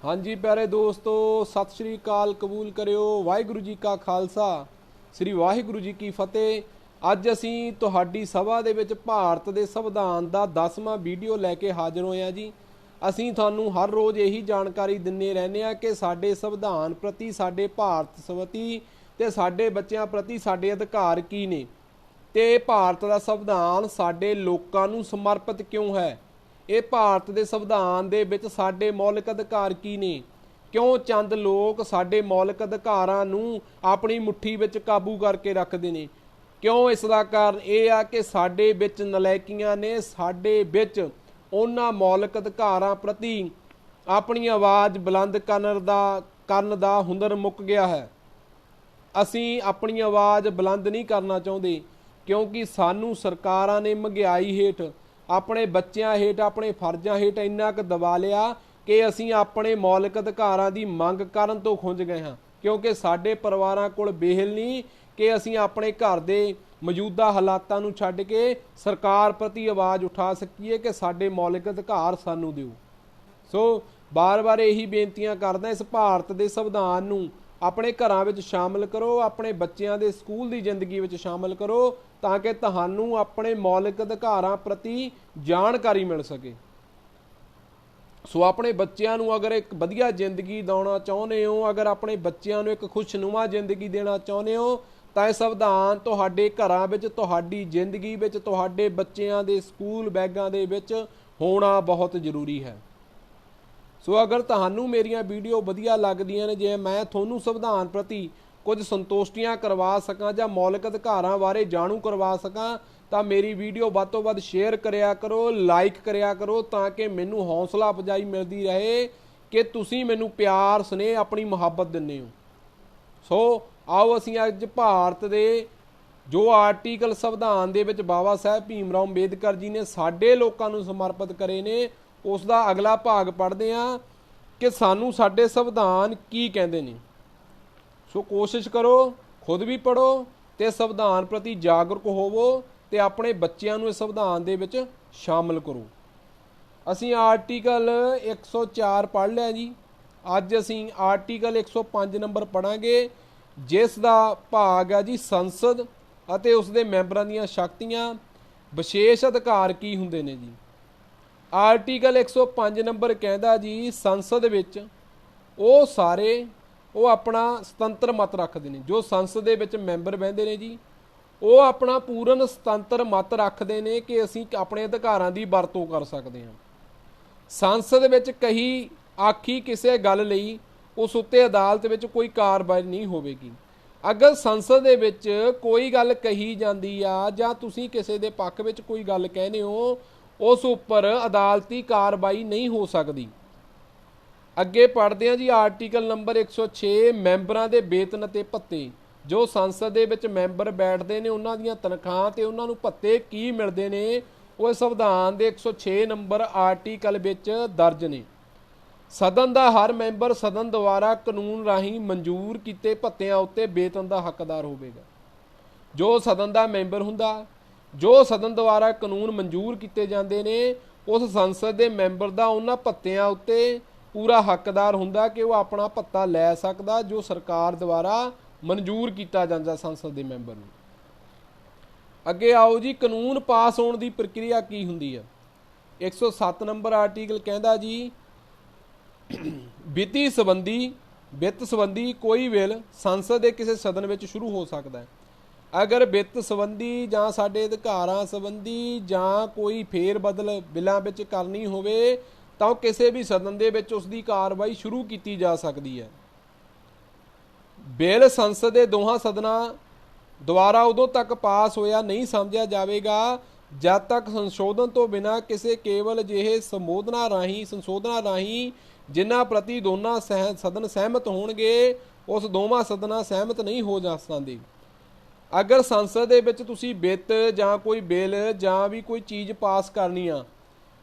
हाँ जी प्यारे दोस्तों, सत श्री अकाल कबूल करिਓ। ਵਾਹਿਗੁਰੂ ਜੀ ਕਾ ਖਾਲਸਾ, ਸ੍ਰੀ ਵਾਹਿਗੁਰੂ ਜੀ ਕੀ ਫਤਿਹ। ਅੱਜ ਅਸੀਂ ਤੁਹਾਡੀ ਸਭਾ ਦੇ ਵਿੱਚ ਭਾਰਤ ਦੇ ਸੰਵਿਧਾਨ ਦਾ 10ਵਾਂ ਵੀਡੀਓ ਲੈ ਕੇ ਹਾਜ਼ਰ ਹੋਏ ਹਾਂ ਜੀ। ਅਸੀਂ ਤੁਹਾਨੂੰ ਹਰ ਰੋਜ਼ ਇਹੀ ਜਾਣਕਾਰੀ ਦਿੰਦੇ ਰਹਿੰਦੇ ਹਾਂ ਕਿ ਸਾਡੇ ਸੰਵਿਧਾਨ ਪ੍ਰਤੀ, ਸਾਡੇ ਭਾਰਤ ਸੰਵਤੀ ਤੇ ਸਾਡੇ ਬੱਚਿਆਂ ਪ੍ਰਤੀ ਸਾਡੇ ਅਧਿਕਾਰ ਕੀ ਨੇ ਤੇ ਭਾਰਤ ਦਾ ਸੰਵਿਧਾਨ ਸਾਡੇ ਲੋਕਾਂ ਨੂੰ ਸਮਰਪਿਤ ਕਿਉਂ ਹੈ। ਇਹ ਭਾਰਤ ਦੇ ਸੰਵਿਧਾਨ ਦੇ ਵਿੱਚ ਸਾਡੇ ਮੌਲਿਕ ਅਧਿਕਾਰ ਕੀ ਨੇ, ਕਿਉਂ ਚੰਦ ਲੋਕ ਸਾਡੇ ਮੌਲਿਕ ਅਧਿਕਾਰਾਂ ਨੂੰ ਆਪਣੀ ਮੁੱਠੀ ਵਿੱਚ ਕਾਬੂ ਕਰਕੇ ਰੱਖਦੇ ਨੇ, ਕਿਉਂ ਇਸ ਦਾ ਕਾਰਨ ਇਹ ਆ ਕਿ ਸਾਡੇ ਵਿੱਚ ਨਲਾਇਕੀਆਂ ਨੇ, ਸਾਡੇ ਵਿੱਚ ਉਹਨਾਂ ਮੌਲਿਕ ਅਧਿਕਾਰਾਂ ਪ੍ਰਤੀ ਆਪਣੀ ਆਵਾਜ਼ ਬੁਲੰਦ ਕਰਨ ਦਾ ਹੁਨਰ ਮੁੱਕ ਗਿਆ ਹੈ। ਅਸੀਂ ਆਪਣੀ ਆਵਾਜ਼ ਬੁਲੰਦ ਨਹੀਂ ਕਰਨਾ ਚਾਹੁੰਦੇ ਕਿਉਂਕਿ ਸਾਨੂੰ ਸਰਕਾਰਾਂ ਨੇ ਮਹਿੰਗਾਈ ਹੇਠ, ਆਪਣੇ ਬੱਚਿਆਂ ਹੇਠ, ਆਪਣੇ ਫਰਜ਼ਾਂ ਹੇਠ ਇੰਨਾ ਕੁ ਦਬਾ ਲਿਆ ਕਿ ਅਸੀਂ ਆਪਣੇ ਮੌਲਿਕ ਅਧਿਕਾਰਾਂ ਦੀ ਮੰਗ ਕਰਨ ਤੋਂ ਖੁੰਝ ਗਏ ਹਾਂ, ਕਿਉਂਕਿ ਸਾਡੇ ਪਰਿਵਾਰਾਂ ਕੋਲ ਬੇਹਲ ਨਹੀਂ ਕਿ ਅਸੀਂ ਆਪਣੇ ਘਰ ਦੇ ਮੌਜੂਦਾ ਹਾਲਾਤਾਂ ਨੂੰ ਛੱਡ ਕੇ ਸਰਕਾਰ ਪ੍ਰਤੀ ਆਵਾਜ਼ ਉਠਾ ਸਕੀਏ ਕਿ ਸਾਡੇ ਮੌਲਿਕ ਅਧਿਕਾਰ ਸਾਨੂੰ ਦਿਓ। ਸੋ ਬਾਰ-ਬਾਰ ਇਹੀ ਬੇਨਤੀਆਂ ਕਰਦਾ, ਇਸ ਭਾਰਤ ਦੇ ਸੰਵਿਧਾਨ ਨੂੰ ਆਪਣੇ ਘਰਾਂ ਵਿੱਚ ਸ਼ਾਮਲ ਕਰੋ, ਆਪਣੇ ਬੱਚਿਆਂ ਦੇ ਸਕੂਲ ਦੀ ਜ਼ਿੰਦਗੀ ਵਿੱਚ ਸ਼ਾਮਲ ਕਰੋ ਤਾਂ ਕਿ ਤੁਹਾਨੂੰ ਆਪਣੇ ਮੌਲਿਕ ਅਧਿਕਾਰਾਂ ਪ੍ਰਤੀ ਜਾਣਕਾਰੀ ਮਿਲ ਸਕੇ। ਸੋ ਆਪਣੇ ਬੱਚਿਆਂ ਨੂੰ ਅਗਰ ਇੱਕ ਵਧੀਆ ਜ਼ਿੰਦਗੀ ਦਿਵਾਉਣਾ ਚਾਹੁੰਦੇ ਹੋ, ਅਗਰ ਆਪਣੇ ਬੱਚਿਆਂ ਨੂੰ ਇੱਕ ਖੁਸ਼ਨੁਮਾ ਜ਼ਿੰਦਗੀ ਦੇਣਾ ਚਾਹੁੰਦੇ ਹੋ ਤਾਂ ਇਹ ਸੰਵਿਧਾਨ ਤੁਹਾਡੇ ਘਰਾਂ ਵਿੱਚ, ਤੁਹਾਡੀ ਜ਼ਿੰਦਗੀ ਵਿੱਚ, ਤੁਹਾਡੇ ਬੱਚਿਆਂ ਦੇ ਸਕੂਲ ਬੈਗਾਂ ਦੇ ਵਿੱਚ ਹੋਣਾ ਬਹੁਤ ਜ਼ਰੂਰੀ ਹੈ। ਸੋ ਅਗਰ ਤੁਹਾਨੂੰ ਮੇਰੀਆਂ ਵੀਡੀਓ ਵਧੀਆ ਲੱਗਦੀਆਂ ਨੇ, ਜੇ ਮੈਂ ਤੁਹਾਨੂੰ ਸੰਵਿਧਾਨ ਪ੍ਰਤੀ ਕੁਝ ਸੰਤੁਸ਼ਟੀਆਂ ਕਰਵਾ ਸਕਾਂ ਜਾਂ ਮੌਲਿਕ ਅਧਿਕਾਰਾਂ ਬਾਰੇ ਜਾਣੂ ਕਰਵਾ ਸਕਾਂ ਤਾਂ ਮੇਰੀ ਵੀਡੀਓ ਵੱਧ ਤੋਂ ਵੱਧ ਸ਼ੇਅਰ ਕਰਿਆ ਕਰੋ, ਲਾਈਕ ਕਰਿਆ ਕਰੋ ਤਾਂ ਕਿ ਮੈਨੂੰ ਹੌਸਲਾ ਅਫਜ਼ਾਈ ਮਿਲਦੀ ਰਹੇ ਕਿ ਤੁਸੀਂ ਮੈਨੂੰ ਪਿਆਰ, ਸਨੇਹ, ਆਪਣੀ ਮੁਹੱਬਤ ਦਿੰਦੇ ਹੋ। ਸੋ ਆਓ ਅਸੀਂ ਅੱਜ ਭਾਰਤ ਦੇ ਜੋ ਆਰਟੀਕਲ ਸੰਵਿਧਾਨ ਦੇ ਵਿੱਚ ਬਾਬਾ ਸਾਹਿਬ ਭੀਮ ਰਾਓ ਅੰਬੇਦਕਰ ਜੀ ਨੇ ਸਾਡੇ ਲੋਕਾਂ ਨੂੰ ਸਮਰਪਿਤ ਕਰੇ ਨੇ, ਉਸ ਦਾ ਅਗਲਾ ਭਾਗ ਪੜ੍ਹਦੇ ਹਾਂ ਕਿ ਸਾਨੂੰ ਸਾਡੇ ਸੰਵਿਧਾਨ ਕੀ ਕਹਿੰਦੇ ਨੇ। ਸੋ ਕੋਸ਼ਿਸ਼ ਕਰੋ, ਖੁਦ ਵੀ ਪੜ੍ਹੋ ਤੇ ਸੰਵਿਧਾਨ ਪ੍ਰਤੀ ਜਾਗਰੂਕ ਹੋਵੋ ਤੇ ਆਪਣੇ ਬੱਚਿਆਂ ਨੂੰ ਇਸ ਸੰਵਿਧਾਨ ਦੇ ਵਿੱਚ ਸ਼ਾਮਲ ਕਰੋ। ਅਸੀਂ ਆਰਟੀਕਲ 104 ਪੜ੍ਹ ਲਿਆ ਜੀ। ਅੱਜ ਅਸੀਂ ਆਰਟੀਕਲ 105 ਨੰਬਰ ਪੜ੍ਹਾਂਗੇ, ਜਿਸ ਦਾ ਭਾਗ ਹੈ ਜੀ ਸੰਸਦ ਅਤੇ ਉਸ ਦੇ ਮੈਂਬਰਾਂ ਦੀਆਂ ਸ਼ਕਤੀਆਂ, ਵਿਸ਼ੇਸ਼ ਅਧਿਕਾਰ ਕੀ ਹੁੰਦੇ ਨੇ ਜੀ। ਆਰਟੀਕਲ 105 ਨੰਬਰ ਕਹਿੰਦਾ ਜੀ, ਸੰਸਦ ਵਿੱਚ ਉਹ ਆਪਣਾ ਸੁਤੰਤਰ ਮਤ ਰੱਖਦੇ ਨੇ। ਜੋ ਸੰਸਦ ਦੇ ਵਿੱਚ ਮੈਂਬਰ ਬਹਿੰਦੇ ਨੇ ਜੀ, ਉਹ ਆਪਣਾ ਪੂਰਨ ਸੁਤੰਤਰ ਮਤ ਰੱਖਦੇ ਨੇ ਕਿ ਅਸੀਂ ਆਪਣੇ ਅਧਿਕਾਰਾਂ ਦੀ ਵਰਤੋਂ ਕਰ ਸਕਦੇ ਹਾਂ। ਸੰਸਦ ਵਿੱਚ ਕਹੀ ਆਖੀ ਕਿਸੇ ਗੱਲ ਲਈ ਉਸ ਉੱਤੇ ਅਦਾਲਤ ਵਿੱਚ ਕੋਈ ਕਾਰਵਾਈ ਨਹੀਂ ਹੋਵੇਗੀ। ਅਗਰ ਸੰਸਦ ਦੇ ਵਿੱਚ ਕੋਈ ਗੱਲ ਕਹੀ ਜਾਂਦੀ ਆ ਜਾਂ ਤੁਸੀਂ ਕਿਸੇ ਦੇ ਪੱਖ ਵਿੱਚ ਕੋਈ ਗੱਲ ਕਹਿੰਦੇ ਹੋ, ਉਸ ਉੱਪਰ ਅਦਾਲਤੀ ਕਾਰਵਾਈ ਨਹੀਂ ਹੋ ਸਕਦੀ। ਅੱਗੇ ਪੜ੍ਹਦੇ ਹਾਂ ਜੀ ਆਰਟੀਕਲ ਨੰਬਰ 106, ਮੈਂਬਰਾਂ ਦੇ ਵੇਤਨ ਅਤੇ ਭੱਤੇ। ਜੋ ਸੰਸਦ ਦੇ ਵਿੱਚ ਮੈਂਬਰ ਬੈਠਦੇ ਨੇ ਉਹਨਾਂ ਦੀਆਂ ਤਨਖਾਹਾਂ ਤੇ ਉਹਨਾਂ ਨੂੰ ਭੱਤੇ ਕੀ ਮਿਲਦੇ ਨੇ, ਉਹ ਸੰਵਿਧਾਨ ਦੇ 106 ਨੰਬਰ ਆਰਟੀਕਲ ਵਿੱਚ ਦਰਜ ਨੇ। ਸਦਨ ਦਾ ਹਰ ਮੈਂਬਰ ਸਦਨ ਦੁਆਰਾ ਕਾਨੂੰਨ ਰਾਹੀਂ ਮਨਜ਼ੂਰ ਕੀਤੇ ਭੱਤਿਆਂ ਉੱਤੇ ਵੇਤਨ ਦਾ ਹੱਕਦਾਰ ਹੋਵੇਗਾ। ਜੋ ਸਦਨ ਦਾ ਮੈਂਬਰ ਹੁੰਦਾ, ਜੋ ਸਦਨ ਦੁਆਰਾ ਕਾਨੂੰਨ ਮਨਜ਼ੂਰ ਕੀਤੇ ਜਾਂਦੇ ਨੇ, ਉਸ ਸੰਸਦ ਦੇ ਮੈਂਬਰ ਦਾ ਉਹਨਾਂ ਭੱਤਿਆਂ ਉੱਤੇ ਪੂਰਾ ਹੱਕਦਾਰ ਹੁੰਦਾ ਕਿ ਉਹ ਆਪਣਾ ਭੱਤਾ ਲੈ ਸਕਦਾ ਜੋ ਸਰਕਾਰ ਦੁਆਰਾ ਮਨਜ਼ੂਰ ਕੀਤਾ ਜਾਂਦਾ ਸੰਸਦ ਦੇ ਮੈਂਬਰ ਨੂੰ। ਅੱਗੇ ਆਓ ਜੀ, ਕਾਨੂੰਨ ਪਾਸ ਹੋਣ ਦੀ ਪ੍ਰਕਿਰਿਆ ਕੀ ਹੁੰਦੀ ਹੈ। 107 ਨੰਬਰ ਆਰਟੀਕਲ ਕਹਿੰਦਾ ਜੀ, ਵਿੱਤ ਸੰਬੰਧੀ ਕੋਈ ਬਿੱਲ ਸੰਸਦ ਦੇ ਕਿਸੇ ਸਦਨ ਵਿੱਚ ਸ਼ੁਰੂ ਹੋ ਸਕਦਾ ਹੈ। ਅਗਰ ਵਿੱਤ ਸੰਬੰਧੀ ਜਾਂ ਸਾਡੇ ਅਧਿਕਾਰਾਂ ਸੰਬੰਧੀ ਜਾਂ ਕੋਈ ਫੇਰ ਬਦਲ ਬਿੱਲਾਂ ਵਿੱਚ ਕਰਨੀ ਹੋਵੇ ਤਾਂ ਉਹ ਕਿਸੇ ਵੀ ਸਦਨ ਦੇ ਵਿੱਚ ਉਸ ਦੀ ਕਾਰਵਾਈ ਸ਼ੁਰੂ ਕੀਤੀ ਜਾ ਸਕਦੀ ਹੈ। ਬਿੱਲ ਸੰਸਦ ਦੇ ਦੋਹਾਂ ਸਦਨਾਂ ਦੁਆਰਾ ਉਦੋਂ ਤੱਕ ਪਾਸ ਹੋਇਆ ਨਹੀਂ ਸਮਝਿਆ ਜਾਵੇਗਾ ਜਦ ਤੱਕ ਸੰਸ਼ੋਧਨ ਤੋਂ ਬਿਨਾਂ ਕਿਸੇ ਕੇਵਲ ਅਜਿਹੇ ਸੰਸ਼ੋਧਨਾਂ ਰਾਹੀਂ ਜਿਨ੍ਹਾਂ ਪ੍ਰਤੀ ਦੋਨਾਂ ਸਦਨ ਸਹਿਮਤ ਹੋਣਗੇ, ਉਸ ਦੋਵਾਂ ਸਦਨਾਂ ਸਹਿਮਤ ਨਹੀਂ ਹੋ ਜਾ ਸਕਦੇ। ਅਗਰ ਸੰਸਦ ਦੇ ਵਿੱਚ ਤੁਸੀਂ ਵਿੱਤ ਜਾਂ ਕੋਈ ਬਿੱਲ ਜਾਂ ਵੀ ਕੋਈ ਚੀਜ਼ ਪਾਸ ਕਰਨੀ ਆ,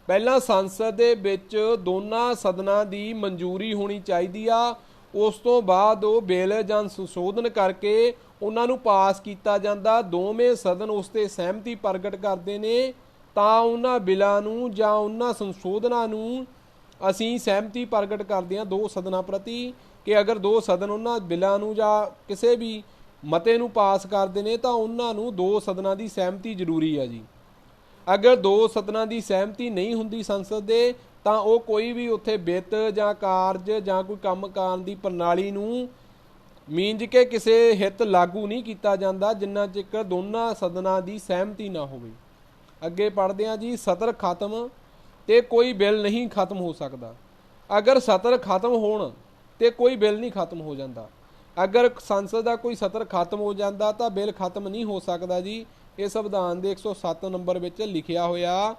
ਪਹਿਲਾਂ ਸੰਸਦ ਦੇ ਵਿੱਚ ਦੋਨਾਂ ਸਦਨਾਂ ਦੀ ਮਨਜ਼ੂਰੀ ਹੋਣੀ ਚਾਹੀਦੀ ਆ। ਉਸ ਤੋਂ ਬਾਅਦ ਉਹ ਬਿੱਲ ਜਾਂ ਸੰਸ਼ੋਧਨ ਕਰਕੇ ਉਹਨਾਂ ਨੂੰ ਪਾਸ ਕੀਤਾ ਜਾਂਦਾ। ਦੋਵੇਂ ਸਦਨ ਉਸ 'ਤੇ ਸਹਿਮਤੀ ਪ੍ਰਗਟ ਕਰਦੇ ਨੇ ਤਾਂ ਉਹਨਾਂ ਬਿੱਲਾਂ ਨੂੰ ਜਾਂ ਉਹਨਾਂ ਸੰਸ਼ੋਧਨਾਂ ਨੂੰ ਅਸੀਂ ਸਹਿਮਤੀ ਪ੍ਰਗਟ ਕਰਦੇ ਹਾਂ ਦੋ ਸਦਨਾਂ ਪ੍ਰਤੀ ਕਿ ਅਗਰ ਦੋ ਸਦਨ ਉਹਨਾਂ ਬਿੱਲਾਂ ਨੂੰ ਜਾਂ ਕਿਸੇ ਵੀ ਮਤੇ ਨੂੰ ਪਾਸ ਕਰਦੇ ਨੇ ਤਾਂ ਉਹਨਾਂ ਨੂੰ ਦੋ ਸਦਨਾਂ ਦੀ ਸਹਿਮਤੀ ਜ਼ਰੂਰੀ ਹੈ ਜੀ। ਅਗਰ ਦੋ ਸਦਨਾਂ ਦੀ ਸਹਿਮਤੀ ਨਹੀਂ ਹੁੰਦੀ ਸੰਸਦ ਦੇ ਤਾਂ ਉਹ ਕੋਈ ਵੀ ਉੱਥੇ ਵਿੱਤ ਜਾਂ ਕਾਰਜ ਜਾਂ ਕੋਈ ਕੰਮ ਕਰਨ ਦੀ ਪ੍ਰਣਾਲੀ ਨੂੰ ਮੀਂਜ ਕੇ ਕਿਸੇ ਹਿੱਤ ਲਾਗੂ ਨਹੀਂ ਕੀਤਾ ਜਾਂਦਾ ਜਿੰਨਾ ਚਿਰ ਦੋਨਾਂ ਸਦਨਾਂ ਦੀ ਸਹਿਮਤੀ ਨਾ ਹੋਵੇ। ਅੱਗੇ ਪੜ੍ਹਦੇ ਹਾਂ ਜੀ। ਸਤਰ ਖਤਮ ਤੇ ਕੋਈ ਬਿੱਲ ਨਹੀਂ ਖਤਮ ਹੋ ਸਕਦਾ। ਅਗਰ ਸਤਰ ਖਤਮ ਹੋਣ ਤੇ ਕੋਈ ਬਿੱਲ ਨਹੀਂ ਖਤਮ ਹੋ ਜਾਂਦਾ। ਅਗਰ ਸੰਸਦ ਦਾ ਕੋਈ ਸਤਰ ਖਤਮ ਹੋ ਜਾਂਦਾ ਤਾਂ ਬਿੱਲ ਖਤਮ ਨਹੀਂ ਹੋ ਸਕਦਾ ਜੀ। ਇਹ ਸੰਵਿਧਾਨ ਦੇ 107 ਨੰਬਰ ਵਿੱਚ ਲਿਖਿਆ ਹੋਇਆ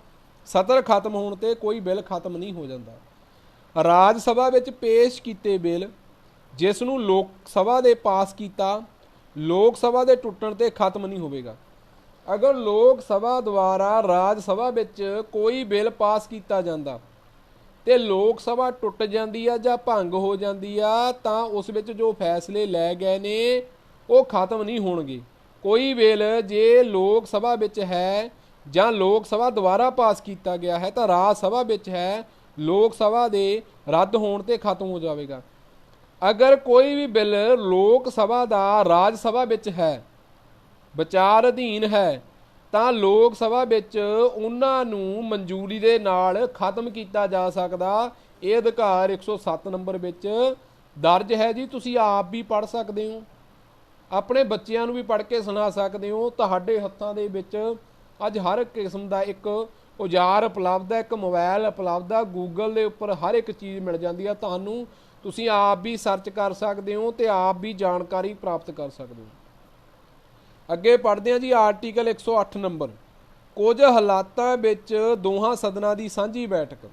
ਸਤਰ ਖਤਮ ਹੋਣ ਤੇ ਕੋਈ ਬਿੱਲ ਖਤਮ ਨਹੀਂ ਹੋ ਜਾਂਦਾ। ਰਾਜ ਸਭਾ ਵਿੱਚ ਪੇਸ਼ ਕੀਤੇ ਬਿੱਲ ਜਿਸ ਨੂੰ ਲੋਕ ਸਭਾ ਦੇ ਪਾਸ ਕੀਤਾ ਲੋਕ ਸਭਾ ਦੇ ਟੁੱਟਣ ਤੇ ਖਤਮ ਨਹੀਂ ਹੋਵੇਗਾ। ਅਗਰ ਲੋਕ ਸਭਾ ਦੁਆਰਾ ਰਾਜ ਸਭਾ ਵਿੱਚ ਕੋਈ ਬਿੱਲ ਪਾਸ ਕੀਤਾ ਜਾਂਦਾ ਤੇ ਲੋਕ ਸਭਾ ਟੁੱਟ ਜਾਂਦੀ ਆ ਜਾਂ ਭੰਗ ਹੋ ਜਾਂਦੀ ਆ ਤਾਂ ਉਸ ਵਿੱਚ ਜੋ ਫੈਸਲੇ ਲੈ ਗਏ ਨੇ ਉਹ ਖਤਮ ਨਹੀਂ ਹੋਣਗੇ। ਕੋਈ ਬਿੱਲ ਜੇ ਲੋਕ ਸਭਾ ਵਿੱਚ ਹੈ ਜਾਂ ਲੋਕ ਸਭਾ ਦੁਆਰਾ ਪਾਸ ਕੀਤਾ ਗਿਆ ਹੈ ਤਾਂ ਰਾਜ ਸਭਾ ਵਿੱਚ ਹੈ, ਲੋਕ ਸਭਾ ਦੇ ਰੱਦ ਹੋਣ ਤੇ ਖਤਮ ਹੋ ਜਾਵੇਗਾ। ਅਗਰ ਕੋਈ ਵੀ ਬਿੱਲ ਲੋਕ ਸਭਾ ਦਾ ਰਾਜ ਸਭਾ ਵਿੱਚ ਹੈ, ਵਿਚਾਰ ਅਧੀਨ ਹੈ, ਤਾਂ ਲੋਕ ਸਭਾ ਵਿੱਚ ਉਹਨਾਂ ਨੂੰ ਮਨਜ਼ੂਰੀ ਦੇ ਨਾਲ ਖਤਮ ਕੀਤਾ ਜਾ ਸਕਦਾ। ਇਹ ਅਧਿਕਾਰ 107 ਨੰਬਰ ਵਿੱਚ ਦਰਜ ਹੈ ਜੀ। ਤੁਸੀਂ ਆਪ ਵੀ ਪੜ੍ਹ ਸਕਦੇ ਹੋ, ਆਪਣੇ ਬੱਚਿਆਂ ਨੂੰ ਵੀ ਪੜ੍ਹ ਕੇ ਸੁਣਾ ਸਕਦੇ ਹੋ। ਤੁਹਾਡੇ ਹੱਥਾਂ ਦੇ ਵਿੱਚ ਅੱਜ ਹਰ ਕਿਸਮ ਦਾ ਇੱਕ ਔਜ਼ਾਰ ਉਪਲਬਧ ਹੈ, ਇੱਕ ਮੋਬਾਈਲ ਉਪਲਬਧ ਹੈ, ਗੂਗਲ ਦੇ ਉੱਪਰ ਹਰ ਇੱਕ ਚੀਜ਼ ਮਿਲ ਜਾਂਦੀ ਹੈ ਤੁਹਾਨੂੰ। ਤੁਸੀਂ ਆਪ ਵੀ ਸਰਚ ਕਰ ਸਕਦੇ ਹੋ ਤੇ ਆਪ ਵੀ ਜਾਣਕਾਰੀ ਪ੍ਰਾਪਤ ਕਰ ਸਕਦੇ ਹੋ। ਅੱਗੇ ਪੜ੍ਹਦੇ ਹਾਂ ਜੀ। Article 108 number. ਕੁਝ ਹਾਲਾਤਾਂ ਵਿੱਚ ਦੋਹਾਂ ਸਦਨਾਂ ਦੀ ਸਾਂਝੀ ਬੈਠਕ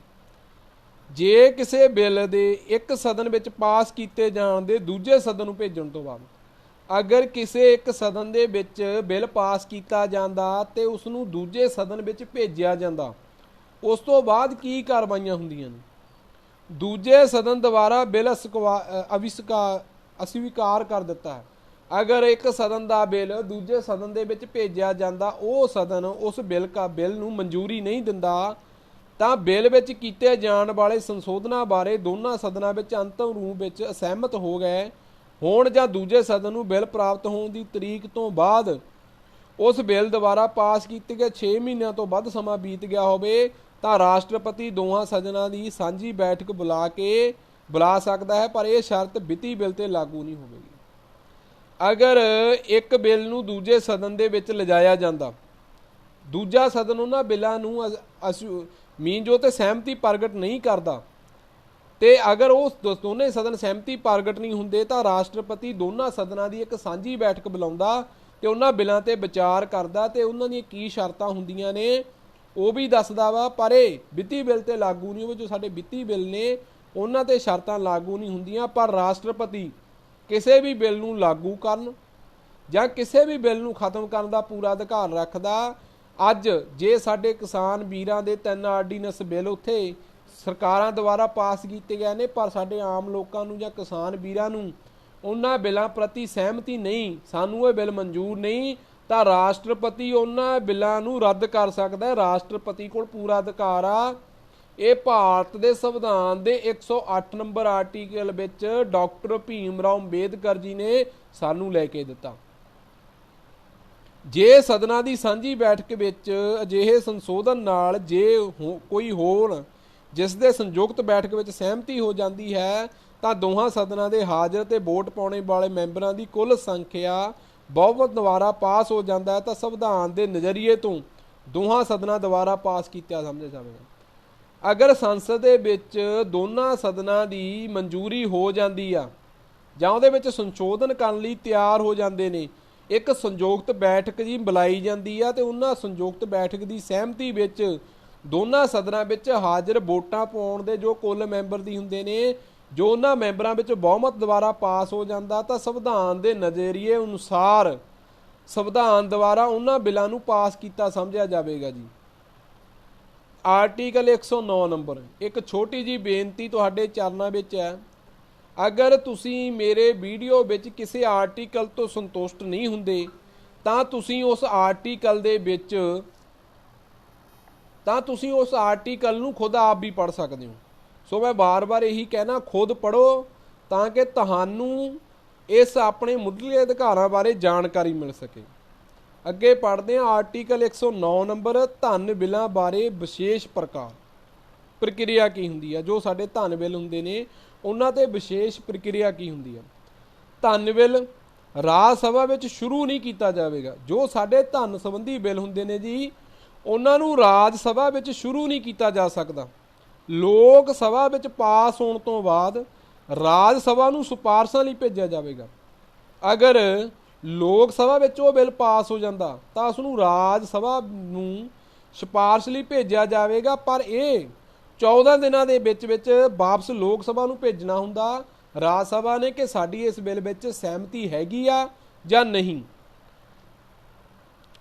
ਜੇ ਕਿਸੇ ਬਿੱਲ ਦੇ ਇੱਕ ਸਦਨ ਵਿੱਚ ਪਾਸ ਕੀਤੇ ਜਾਣ ਦੇ ਦੂਜੇ ਸਦਨ ਨੂੰ ਭੇਜਣ ਤੋਂ ਬਾਅਦ ਅਗਰ ਕਿਸੇ ਇੱਕ ਸਦਨ ਦੇ ਵਿੱਚ ਬਿੱਲ ਪਾਸ ਕੀਤਾ ਜਾਂਦਾ ਤੇ ਉਸ ਨੂੰ ਦੂਜੇ ਸਦਨ ਵਿੱਚ ਭੇਜਿਆ ਜਾਂਦਾ, ਉਸ ਤੋਂ ਬਾਅਦ ਕੀ ਕਾਰਵਾਈਆਂ ਹੁੰਦੀਆਂ ਨੇ? ਦੂਜੇ ਸਦਨ ਦੁਆਰਾ ਬਿੱਲ ਅਸਵੀਕਾਰ ਕਰ ਦਿੱਤਾ ਹੈ। ਅਗਰ ਇੱਕ ਸਦਨ ਦਾ ਬਿੱਲ ਦੂਜੇ ਸਦਨ ਦੇ ਵਿੱਚ ਭੇਜਿਆ ਜਾਂਦਾ, ਉਹ ਸਦਨ ਉਸ ਬਿੱਲ ਨੂੰ ਮਨਜ਼ੂਰੀ ਨਹੀਂ ਦਿੰਦਾ ਤਾਂ ਬਿੱਲ ਵਿੱਚ ਕੀਤੇ ਜਾਣ ਵਾਲੇ ਸੰਸ਼ੋਧਨਾਂ ਬਾਰੇ ਦੋਨਾਂ ਸਦਨਾਂ ਵਿੱਚ ਅੰਤਿਮ ਰੂਪ ਵਿੱਚ ਅਸਹਿਮਤ ਹੋ ਗਏ ਹੋਣ ਜਾਂ ਦੂਜੇ ਸਦਨ ਨੂੰ ਬਿੱਲ ਪ੍ਰਾਪਤ ਹੋਣ ਦੀ ਤਰੀਕ ਤੋਂ ਬਾਅਦ ਉਸ ਬਿੱਲ ਦੁਆਰਾ ਪਾਸ ਕੀਤੇ ਗਏ 6 ਮਹੀਨਿਆਂ ਤੋਂ ਵੱਧ ਸਮਾਂ ਬੀਤ ਗਿਆ ਹੋਵੇ ਤਾਂ ਰਾਸ਼ਟਰਪਤੀ ਦੋਹਾਂ ਸਦਨਾਂ ਦੀ ਸਾਂਝੀ ਬੈਠਕ ਬੁਲਾ ਸਕਦਾ ਹੈ, ਪਰ ਇਹ ਸ਼ਰਤ ਵਿੱਤੀ ਬਿੱਲ ਤੇ ਲਾਗੂ ਨਹੀਂ ਹੋਵੇਗੀ। ਅਗਰ ਇੱਕ ਬਿੱਲ ਨੂੰ ਦੂਜੇ ਸਦਨ ਦੇ ਵਿੱਚ ਲਿਜਾਇਆ ਜਾਂਦਾ, ਦੂਜਾ ਸਦਨ ਉਹਨਾਂ ਬਿੱਲਾਂ ਨੂੰ ਮੀਨਜੋ ਤੇ ਸਹਿਮਤੀ ਪ੍ਰਗਟ ਨਹੀਂ ਕਰਦਾ ਤੇ ਅਗਰ ਉਹ ਦੋਨੇ ਸਦਨ ਸਹਿਮਤੀ ਪ੍ਰਗਟ ਨਹੀਂ ਹੁੰਦੇ ਤਾਂ ਰਾਸ਼ਟਰਪਤੀ ਦੋਨਾਂ ਸਦਨਾਂ ਦੀ ਇੱਕ ਸਾਂਝੀ ਬੈਠਕ ਬੁਲਾਉਂਦਾ ਤੇ ਉਹਨਾਂ ਬਿੱਲਾਂ ਤੇ ਵਿਚਾਰ ਕਰਦਾ ਤੇ ਉਹਨਾਂ ਦੀਆਂ ਕੀ ਸ਼ਰਤਾਂ ਹੁੰਦੀਆਂ ਨੇ ਉਹ ਵੀ ਦੱਸਦਾ ਵਾ। ਪਰ ਇਹ ਵਿੱਤੀ ਬਿੱਲ ਤੇ ਲਾਗੂ ਨਹੀਂ ਹੋਵੇ। ਜੋ ਸਾਡੇ ਵਿੱਤੀ ਬਿੱਲ ਨੇ ਉਹਨਾਂ ਤੇ ਸ਼ਰਤਾਂ ਲਾਗੂ ਨਹੀਂ ਹੁੰਦੀਆਂ, ਪਰ ਰਾਸ਼ਟਰਪਤੀ ਕਿਸੇ ਵੀ ਬਿੱਲ ਨੂੰ ਲਾਗੂ ਕਰਨ ਜਾਂ ਕਿਸੇ ਵੀ ਬਿੱਲ ਨੂੰ ਖਤਮ ਕਰਨ ਦਾ ਪੂਰਾ ਅਧਿਕਾਰ ਰੱਖਦਾ। ਅੱਜ ਜੇ ਸਾਡੇ ਕਿਸਾਨ ਵੀਰਾਂ ਦੇ 3 ਆਰਡੀਨੈਂਸ ਬਿੱਲ ਉੱਥੇ ਸਰਕਾਰਾਂ ਦੁਆਰਾ ਪਾਸ ਕੀਤੇ ਗਏ ਨੇ, ਪਰ ਸਾਡੇ ਆਮ ਲੋਕਾਂ ਨੂੰ ਜਾਂ ਕਿਸਾਨ ਵੀਰਾਂ ਨੂੰ ਉਹਨਾਂ ਬਿੱਲਾਂ ਪ੍ਰਤੀ ਸਹਿਮਤੀ ਨਹੀਂ, ਸਾਨੂੰ ਇਹ ਬਿੱਲ ਮਨਜ਼ੂਰ ਨਹੀਂ, ਤਾਂ ਰਾਸ਼ਟਰਪਤੀ ਉਹਨਾਂ ਬਿੱਲਾਂ ਨੂੰ ਰੱਦ ਕਰ ਸਕਦਾ ਹੈ। ਰਾਸ਼ਟਰਪਤੀ ਕੋਲ ਪੂਰਾ ਅਧਿਕਾਰ ਆ। ਇਹ ਭਾਰਤ ਦੇ ਸੰਵਿਧਾਨ ਦੇ 108 ਨੰਬਰ ਆਰਟੀਕਲ ਵਿੱਚ ਡਾਕਟਰ ਭੀਮ ਰਾਓ ਅੰਬੇਦਕਰ ਜੀ ਨੇ ਸਾਨੂੰ ਲੈ ਕੇ ਦਿੱਤਾ। ਜੇ ਸਦਨਾਂ ਦੀ ਸਾਂਝੀ ਬੈਠਕ ਵਿੱਚ ਅਜਿਹੇ ਸੰਸ਼ੋਧਨ ਨਾਲ ਜੇ ਕੋਈ ਹੋਣ ਜਿਸ ਦੇ ਸੰਯੁਕਤ ਬੈਠਕ ਵਿੱਚ ਸਹਿਮਤੀ ਹੋ ਜਾਂਦੀ ਹੈ ਤਾਂ ਦੋਹਾਂ ਸਦਨਾਂ ਦੇ ਹਾਜ਼ਰ ਤੇ ਵੋਟ ਪਾਉਣੇ ਵਾਲੇ ਮੈਂਬਰਾਂ ਦੀ ਕੁੱਲ ਸੰਖਿਆ ਬਹੁਮਤ ਦੁਆਰਾ ਪਾਸ ਹੋ ਜਾਂਦਾ ਹੈ ਤਾਂ ਸੰਵਿਧਾਨ ਦੇ ਨਜ਼ਰੀਏ ਤੋਂ ਦੋਹਾਂ ਸਦਨਾਂ ਦੁਆਰਾ ਪਾਸ ਕੀਤਾ ਸਮਝਿਆ ਜਾਵੇਗਾ। ਅਗਰ ਸੰਸਦ ਦੇ ਵਿੱਚ ਦੋਨਾਂ ਸਦਨਾਂ ਦੀ ਮਨਜ਼ੂਰੀ ਹੋ ਜਾਂਦੀ ਆ ਜਾਂ ਉਹਦੇ ਵਿੱਚ ਸੰਸ਼ੋਧਨ ਕਰਨ ਲਈ ਤਿਆਰ ਹੋ ਜਾਂਦੇ ਨੇ, ਇੱਕ ਸੰਯੁਕਤ ਬੈਠਕ ਜੀ ਬੁਲਾਈ ਜਾਂਦੀ ਆ ਤੇ ਉਹਨਾਂ ਸੰਯੁਕਤ ਬੈਠਕ ਦੀ ਸਹਿਮਤੀ ਵਿੱਚ ਦੋਨਾਂ ਸਦਨਾਂ ਵਿੱਚ ਹਾਜ਼ਰ ਵੋਟਾਂ ਪਾਉਣ ਦੇ ਜੋ ਕੁੱਲ ਮੈਂਬਰ ਦੀ ਹੁੰਦੇ ਨੇ, ਜੋ ਉਹਨਾਂ ਮੈਂਬਰਾਂ ਵਿੱਚ ਬਹੁਮਤ ਦੁਆਰਾ ਪਾਸ ਹੋ ਜਾਂਦਾ ਤਾਂ ਸੰਵਿਧਾਨ ਦੇ ਨਜ਼ਰੀਏ ਅਨੁਸਾਰ ਸੰਵਿਧਾਨ ਦੁਆਰਾ ਉਹਨਾਂ ਬਿੱਲਾਂ ਨੂੰ ਪਾਸ ਕੀਤਾ ਸਮਝਿਆ ਜਾਵੇਗਾ ਜੀ। Article 109 number. ਇੱਕ ਛੋਟੀ ਜਿਹੀ ਬੇਨਤੀ ਤੁਹਾਡੇ ਚਰਨਾਂ ਵਿੱਚ ਹੈ, ਅਗਰ ਤੁਸੀਂ ਮੇਰੇ ਵੀਡੀਓ ਵਿੱਚ ਕਿਸੇ ਆਰਟੀਕਲ ਤੋਂ ਸੰਤੁਸ਼ਟ ਨਹੀਂ ਹੁੰਦੇ ਤਾਂ ਤੁਸੀਂ ਉਸ ਆਰਟੀਕਲ ਨੂੰ ਖੁਦ ਆਪ ਵੀ ਪੜ੍ਹ ਸਕਦੇ ਹੋ। ਸੋ ਮੈਂ ਬਾਰ-ਬਾਰ ਇਹੀ ਕਹਿਣਾ, ਖੁਦ ਪੜ੍ਹੋ ਤਾਂ ਕਿ ਤੁਹਾਨੂੰ ਇਸ ਆਪਣੇ ਮੁੱਢਲੇ ਅਧਿਕਾਰਾਂ ਬਾਰੇ ਜਾਣਕਾਰੀ ਮਿਲ ਸਕੇ। ਅੱਗੇ ਪੜ੍ਹਦੇ ਹਾਂ ਆਰਟੀਕਲ 109 ਨੰਬਰ, ਧਨ ਬਿੱਲਾਂ ਬਾਰੇ ਵਿਸ਼ੇਸ਼ ਪ੍ਰਕਿਰਿਆ ਕੀ ਹੁੰਦੀ ਹੈ। ਜੋ ਸਾਡੇ ਧਨ ਬਿੱਲ ਹੁੰਦੇ ਨੇ ਉਹਨਾਂ ਤੇ ਵਿਸ਼ੇਸ਼ ਪ੍ਰਕਿਰਿਆ ਕੀ ਹੁੰਦੀ ਹੈ। ਧਨ ਬਿੱਲ ਰਾਜ ਸਭਾ ਵਿੱਚ ਸ਼ੁਰੂ ਨਹੀਂ ਕੀਤਾ ਜਾਵੇਗਾ। ਜੋ ਸਾਡੇ ਧਨ ਸੰਬੰਧੀ ਬਿੱਲ ਹੁੰਦੇ ਨੇ ਜੀ, ਉਹਨਾਂ ਨੂੰ ਰਾਜ ਸਭਾ ਵਿੱਚ ਸ਼ੁਰੂ ਨਹੀਂ ਕੀਤਾ ਜਾ ਸਕਦਾ। ਲੋਕ ਸਭਾ ਵਿੱਚ ਪਾਸ ਹੋਣ ਤੋਂ ਬਾਅਦ ਰਾਜ ਸਭਾ ਨੂੰ ਸਿਫਾਰਸ਼ਾਂ ਲਈ ਭੇਜਿਆ ਜਾਵੇਗਾ। ਅਗਰ ਲੋਕ ਸਭਾ ਵਿੱਚ ਉਹ ਬਿੱਲ ਪਾਸ ਹੋ ਜਾਂਦਾ ਤਾਂ ਉਸ ਨੂੰ ਰਾਜ ਸਭਾ ਨੂੰ ਸਿਫਾਰਸ਼ ਲਈ ਭੇਜਿਆ ਜਾਵੇਗਾ, ਪਰ ਇਹ 14 ਦਿਨਾਂ ਦੇ ਵਿੱਚ ਵਾਪਸ ਲੋਕ ਸਭਾ ਨੂੰ ਭੇਜਣਾ ਹੁੰਦਾ ਰਾਜ ਸਭਾ ਨੇ ਕਿ ਸਾਡੀ ਇਸ ਬਿੱਲ ਵਿੱਚ ਸਹਿਮਤੀ ਹੈਗੀ ਆ ਜਾਂ ਨਹੀਂ।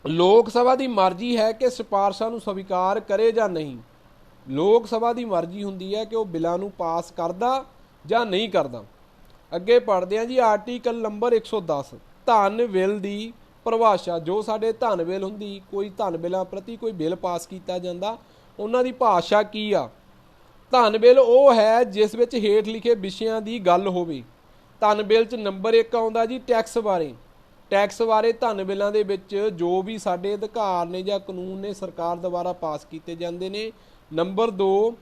ਲੋਕ ਸਭਾ ਦੀ ਮਰਜ਼ੀ ਹੈ ਕਿ ਸਿਫਾਰਸ਼ਾਂ ਨੂੰ ਸਵੀਕਾਰ ਕਰੇ ਜਾਂ ਨਹੀਂ। ਲੋਕ ਸਭਾ ਦੀ ਮਰਜ਼ੀ ਹੁੰਦੀ ਹੈ ਕਿ ਉਹ ਬਿੱਲਾਂ ਨੂੰ ਪਾਸ ਕਰਦਾ ਜਾਂ ਨਹੀਂ ਕਰਦਾ। ਅੱਗੇ ਪੜ੍ਹਦੇ ਹਾਂ ਜੀ ਆਰਟੀਕਲ ਨੰਬਰ 110, ਧਨ ਬਿੱਲ ਦੀ ਪਰਿਭਾਸ਼ਾ। ਜੋ ਸਾਡੇ ਧਨ ਬਿੱਲ ਹੁੰਦੀ, ਕੋਈ ਧਨ ਬਿੱਲਾਂ ਪ੍ਰਤੀ ਕੋਈ ਬਿੱਲ ਪਾਸ ਕੀਤਾ ਜਾਂਦਾ, ਉਹਨਾਂ ਦੀ ਭਾਸ਼ਾ ਕੀ ਆ। ਧਨ ਬਿੱਲ ਉਹ ਹੈ ਜਿਸ ਵਿੱਚ ਹੇਠ ਲਿਖੇ ਵਿਸ਼ਿਆਂ ਦੀ ਗੱਲ ਹੋਵੇ। ਧਨ ਬਿੱਲ 'ਚ ਨੰਬਰ 1 ਆਉਂਦਾ ਜੀ ਟੈਕਸ ਬਾਰੇ। ਟੈਕਸ ਬਾਰੇ ਧਨ ਬਿੱਲਾਂ ਦੇ ਵਿੱਚ ਜੋ ਵੀ ਸਾਡੇ ਅਧਿਕਾਰ ਨੇ ਜਾਂ ਕਾਨੂੰਨ ਨੇ ਸਰਕਾਰ ਦੁਆਰਾ ਪਾਸ ਕੀਤੇ ਜਾਂਦੇ ਨੇ। ਨੰਬਰ 2,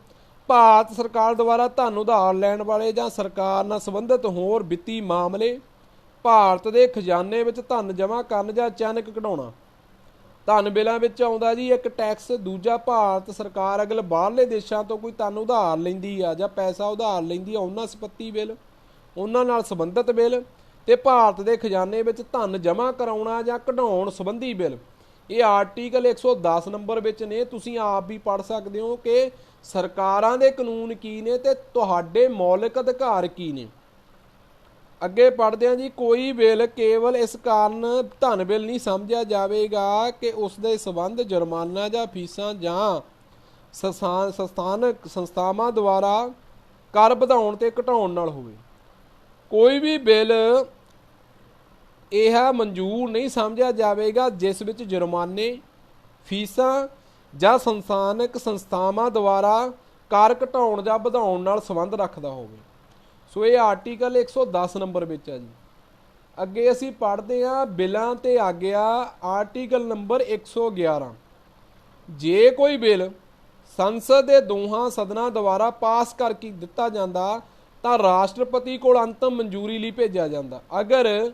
ਭਾਰਤ ਸਰਕਾਰ ਦੁਆਰਾ ਧਨ ਉਧਾਰ ਲੈਣ ਵਾਲੇ ਜਾਂ ਸਰਕਾਰ ਨਾਲ ਸੰਬੰਧਿਤ ਹੋਰ ਵਿੱਤੀ ਮਾਮਲੇ, ਭਾਰਤ ਦੇ ਖਜ਼ਾਨੇ ਵਿੱਚ ਧਨ ਜਮ੍ਹਾਂ ਕਰਨ ਜਾਂ ਅਚਾਨਕ ਕਢਾਉਣਾ। ਧਨ ਬਿੱਲਾਂ ਵਿੱਚ ਆਉਂਦਾ ਜੀ ਇੱਕ ਟੈਕਸ, ਦੂਜਾ ਭਾਰਤ ਸਰਕਾਰ ਅਗਲ ਬਾਹਰਲੇ ਦੇਸ਼ਾਂ ਤੋਂ ਕੋਈ ਧਨ ਉਧਾਰ ਲੈਂਦੀ ਆ ਜਾਂ ਪੈਸਾ ਉਧਾਰ ਲੈਂਦੀ ਆ, ਉਹਨਾਂ ਸੰਪੱਤੀ ਬਿੱਲ, ਉਹਨਾਂ ਨਾਲ ਸੰਬੰਧਿਤ ਬਿੱਲ, ਤੇ ਭਾਰਤ ਦੇ ਖਜ਼ਾਨੇ ਵਿੱਚ ਧਨ ਜਮ੍ਹਾਂ ਕਰਾਉਣਾ ਜਾਂ ਕਢਾਉਣ ਸੰਬੰਧੀ ਬਿੱਲ। ਇਹ ਆਰਟੀਕਲ 110 ਨੰਬਰ ਵਿੱਚ ਨੇ। ਤੁਸੀਂ ਆਪ ਵੀ ਪੜ੍ਹ ਸਕਦੇ ਹੋ ਕਿ ਸਰਕਾਰਾਂ ਦੇ ਕਾਨੂੰਨ ਕੀ ਨੇ ਤੇ ਤੁਹਾਡੇ ਮੌਲਿਕ ਅਧਿਕਾਰ ਕੀ ਨੇ। ਅੱਗੇ ਪੜ੍ਹਦੇ ਹਾਂ ਜੀ, ਕੋਈ ਬਿੱਲ ਕੇਵਲ ਇਸ ਕਾਰਨ ਧਨ ਬਿੱਲ ਨਹੀਂ ਸਮਝਿਆ ਜਾਵੇਗਾ ਕਿ ਉਸ ਦੇ ਸੰਬੰਧ ਜੁਰਮਾਨਾ ਜਾਂ ਫੀਸਾਂ ਜਾਂ ਸੰਸਥਾਵਾਂ ਦੁਆਰਾ ਕਰ ਵਧਾਉਣ ਤੇ ਘਟਾਉਣ ਨਾਲ ਹੋਵੇ। ਕੋਈ ਵੀ ਬਿੱਲ ਇਹ ਮਨਜ਼ੂਰ ਨਹੀਂ ਸਮਝਿਆ ਜਾਵੇਗਾ ਜਿਸ ਵਿੱਚ ਜੁਰਮਾਨੇ, ਫੀਸਾਂ ਜਾਂ ਸੰਸਥਾਨਕ ਸੰਸਥਾਵਾਂ ਦੁਆਰਾ ਕਰ ਘਟਾਉਣ ਜਾਂ ਵਧਾਉਣ ਨਾਲ ਸੰਬੰਧ ਰੱਖਦਾ ਹੋਵੇ। ਸੋ ਇਹ ਆਰਟੀਕਲ 110 ਨੰਬਰ ਵਿੱਚ ਆ ਜੀ। ਅੱਗੇ ਅਸੀਂ ਪੜ੍ਹਦੇ ਹਾਂ ਬਿੱਲਾਂ ਤੇ ਆਗਿਆ, ਆਰਟੀਕਲ ਨੰਬਰ 111। ਜੇ ਕੋਈ ਬਿੱਲ ਸੰਸਦ ਦੇ ਦੋਹਾਂ ਸਦਨਾਂ ਦੁਆਰਾ ਪਾਸ ਕਰਕੇ ਦਿੱਤਾ ਜਾਂਦਾ ਤਾਂ ਰਾਸ਼ਟਰਪਤੀ ਕੋਲ ਅੰਤਮ ਮਨਜ਼ੂਰੀ ਲਈ ਭੇਜਿਆ ਜਾਂਦਾ। ਅਗਰ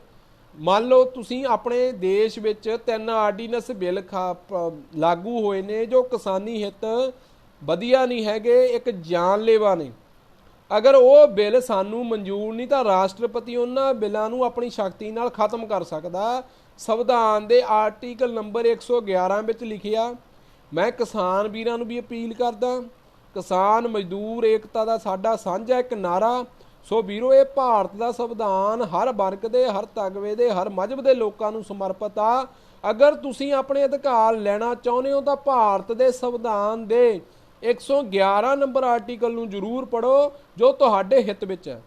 ਮੰਨ ਲਓ ਤੁਸੀਂ ਆਪਣੇ ਦੇਸ਼ ਵਿੱਚ 3 ਆਰਡੀਨੈਂਸ ਬਿੱਲ ਲਾਗੂ ਹੋਏ ਨੇ ਜੋ ਕਿਸਾਨੀ ਹਿੱਤ ਵਧੀਆ ਨਹੀਂ ਹੈਗੇ, ਇੱਕ ਜਾਨਲੇਵਾ ਨੇ, ਅਗਰ ਉਹ ਬਿੱਲ ਸਾਨੂੰ ਮਨਜ਼ੂਰ ਨਹੀਂ ਤਾਂ ਰਾਸ਼ਟਰਪਤੀ ਉਹਨਾਂ ਬਿੱਲਾਂ ਨੂੰ ਆਪਣੀ ਸ਼ਕਤੀ ਨਾਲ ਖਤਮ ਕਰ ਸਕਦਾ। ਸੰਵਿਧਾਨ ਦੇ ਆਰਟੀਕਲ ਨੰਬਰ 111 ਵਿੱਚ ਲਿਖਿਆ। ਮੈਂ ਕਿਸਾਨ ਵੀਰਾਂ ਨੂੰ ਵੀ ਅਪੀਲ ਕਰਦਾ, ਕਿਸਾਨ ਮਜ਼ਦੂਰ ਏਕਤਾ ਦਾ ਸਾਡਾ ਸਾਂਝਾ ਇੱਕ ਨਾਰਾ। ਸੋ ਵੀਰੋ, ਇਹ ਭਾਰਤ ਦਾ ਸੰਵਿਧਾਨ ਹਰ ਵਰਗ ਦੇ, ਹਰ ਤਗਵੇ ਦੇ, ਹਰ ਮਜ਼ਹਬ ਦੇ ਲੋਕਾਂ ਨੂੰ ਸਮਰਪਿਤ ਆ। ਅਗਰ ਤੁਸੀਂ ਆਪਣੇ ਅਧਿਕਾਰ ਲੈਣਾ ਚਾਹੁੰਦੇ ਹੋ ਤਾਂ ਭਾਰਤ ਦੇ ਸੰਵਿਧਾਨ ਦੇ 111 ਨੰਬਰ ਆਰਟੀਕਲ ਨੂੰ ਜ਼ਰੂਰ ਪੜ੍ਹੋ ਜੋ ਤੁਹਾਡੇ ਹਿੱਤ ਵਿੱਚ ਹੈ।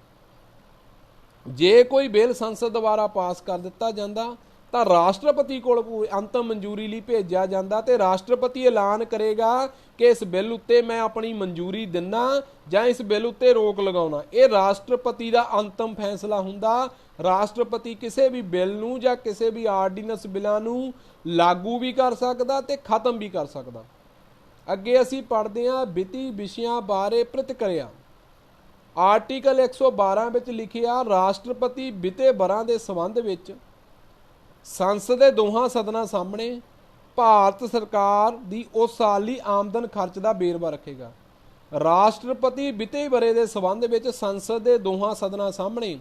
ਜੇ ਕੋਈ ਬਿੱਲ ਸੰਸਦ ਦੁਆਰਾ ਪਾਸ ਕਰ ਦਿੱਤਾ ਜਾਂਦਾ ਤਾਂ ਰਾਸ਼ਟਰਪਤੀ ਕੋਲ ਅੰਤਮ ਮਨਜ਼ੂਰੀ ਲਈ ਭੇਜਿਆ ਜਾਂਦਾ ਤੇ ਰਾਸ਼ਟਰਪਤੀ ਐਲਾਨ ਕਰੇਗਾ ਕਿ ਇਸ ਬਿੱਲ ਉੱਤੇ ਮੈਂ ਆਪਣੀ ਮਨਜ਼ੂਰੀ ਦਿੰਦਾ ਜਾਂ ਇਸ ਬਿੱਲ ਉੱਤੇ ਰੋਕ ਲਗਾਉਣਾ। ਇਹ ਰਾਸ਼ਟਰਪਤੀ ਦਾ ਅੰਤਮ ਫੈਸਲਾ ਹੁੰਦਾ। ਰਾਸ਼ਟਰਪਤੀ ਕਿਸੇ ਵੀ ਬਿੱਲ ਨੂੰ ਜਾਂ ਕਿਸੇ ਵੀ ਆਰਡੀਨੈਂਸ ਬਿੱਲਾਂ ਨੂੰ ਲਾਗੂ ਵੀ ਕਰ ਸਕਦਾ ਤੇ ਖਤਮ ਵੀ ਕਰ ਸਕਦਾ। ਅੱਗੇ ਅਸੀਂ ਪੜ੍ਹਦੇ ਹਾਂ ਵਿੱਤੀ ਵਿਸ਼ਿਆਂ ਬਾਰੇ ਪ੍ਰਤੀਕਿਰਿਆ। ਆਰਟੀਕਲ 112 ਵਿੱਚ ਲਿਖਿਆ, ਰਾਸ਼ਟਰਪਤੀ ਵਿੱਤੀ ਵਰ੍ਹਾਂ ਦੇ ਸੰਬੰਧ ਵਿੱਚ ਸੰਸਦ ਦੇ ਦੋਹਾਂ ਸਦਨਾਂ ਸਾਹਮਣੇ ਭਾਰਤ ਸਰਕਾਰ ਦੀ ਉਸ ਸਾਲ ਲਈ ਆਮਦਨ ਖਰਚ ਦਾ ਵੇਰਵਾ ਰੱਖੇਗਾ। ਰਾਸ਼ਟਰਪਤੀ ਵਿੱਤੀ ਵਰ੍ਹੇ ਦੇ ਸੰਬੰਧ ਵਿੱਚ ਸੰਸਦ ਦੇ ਦੋਹਾਂ ਸਦਨਾਂ ਸਾਹਮਣੇ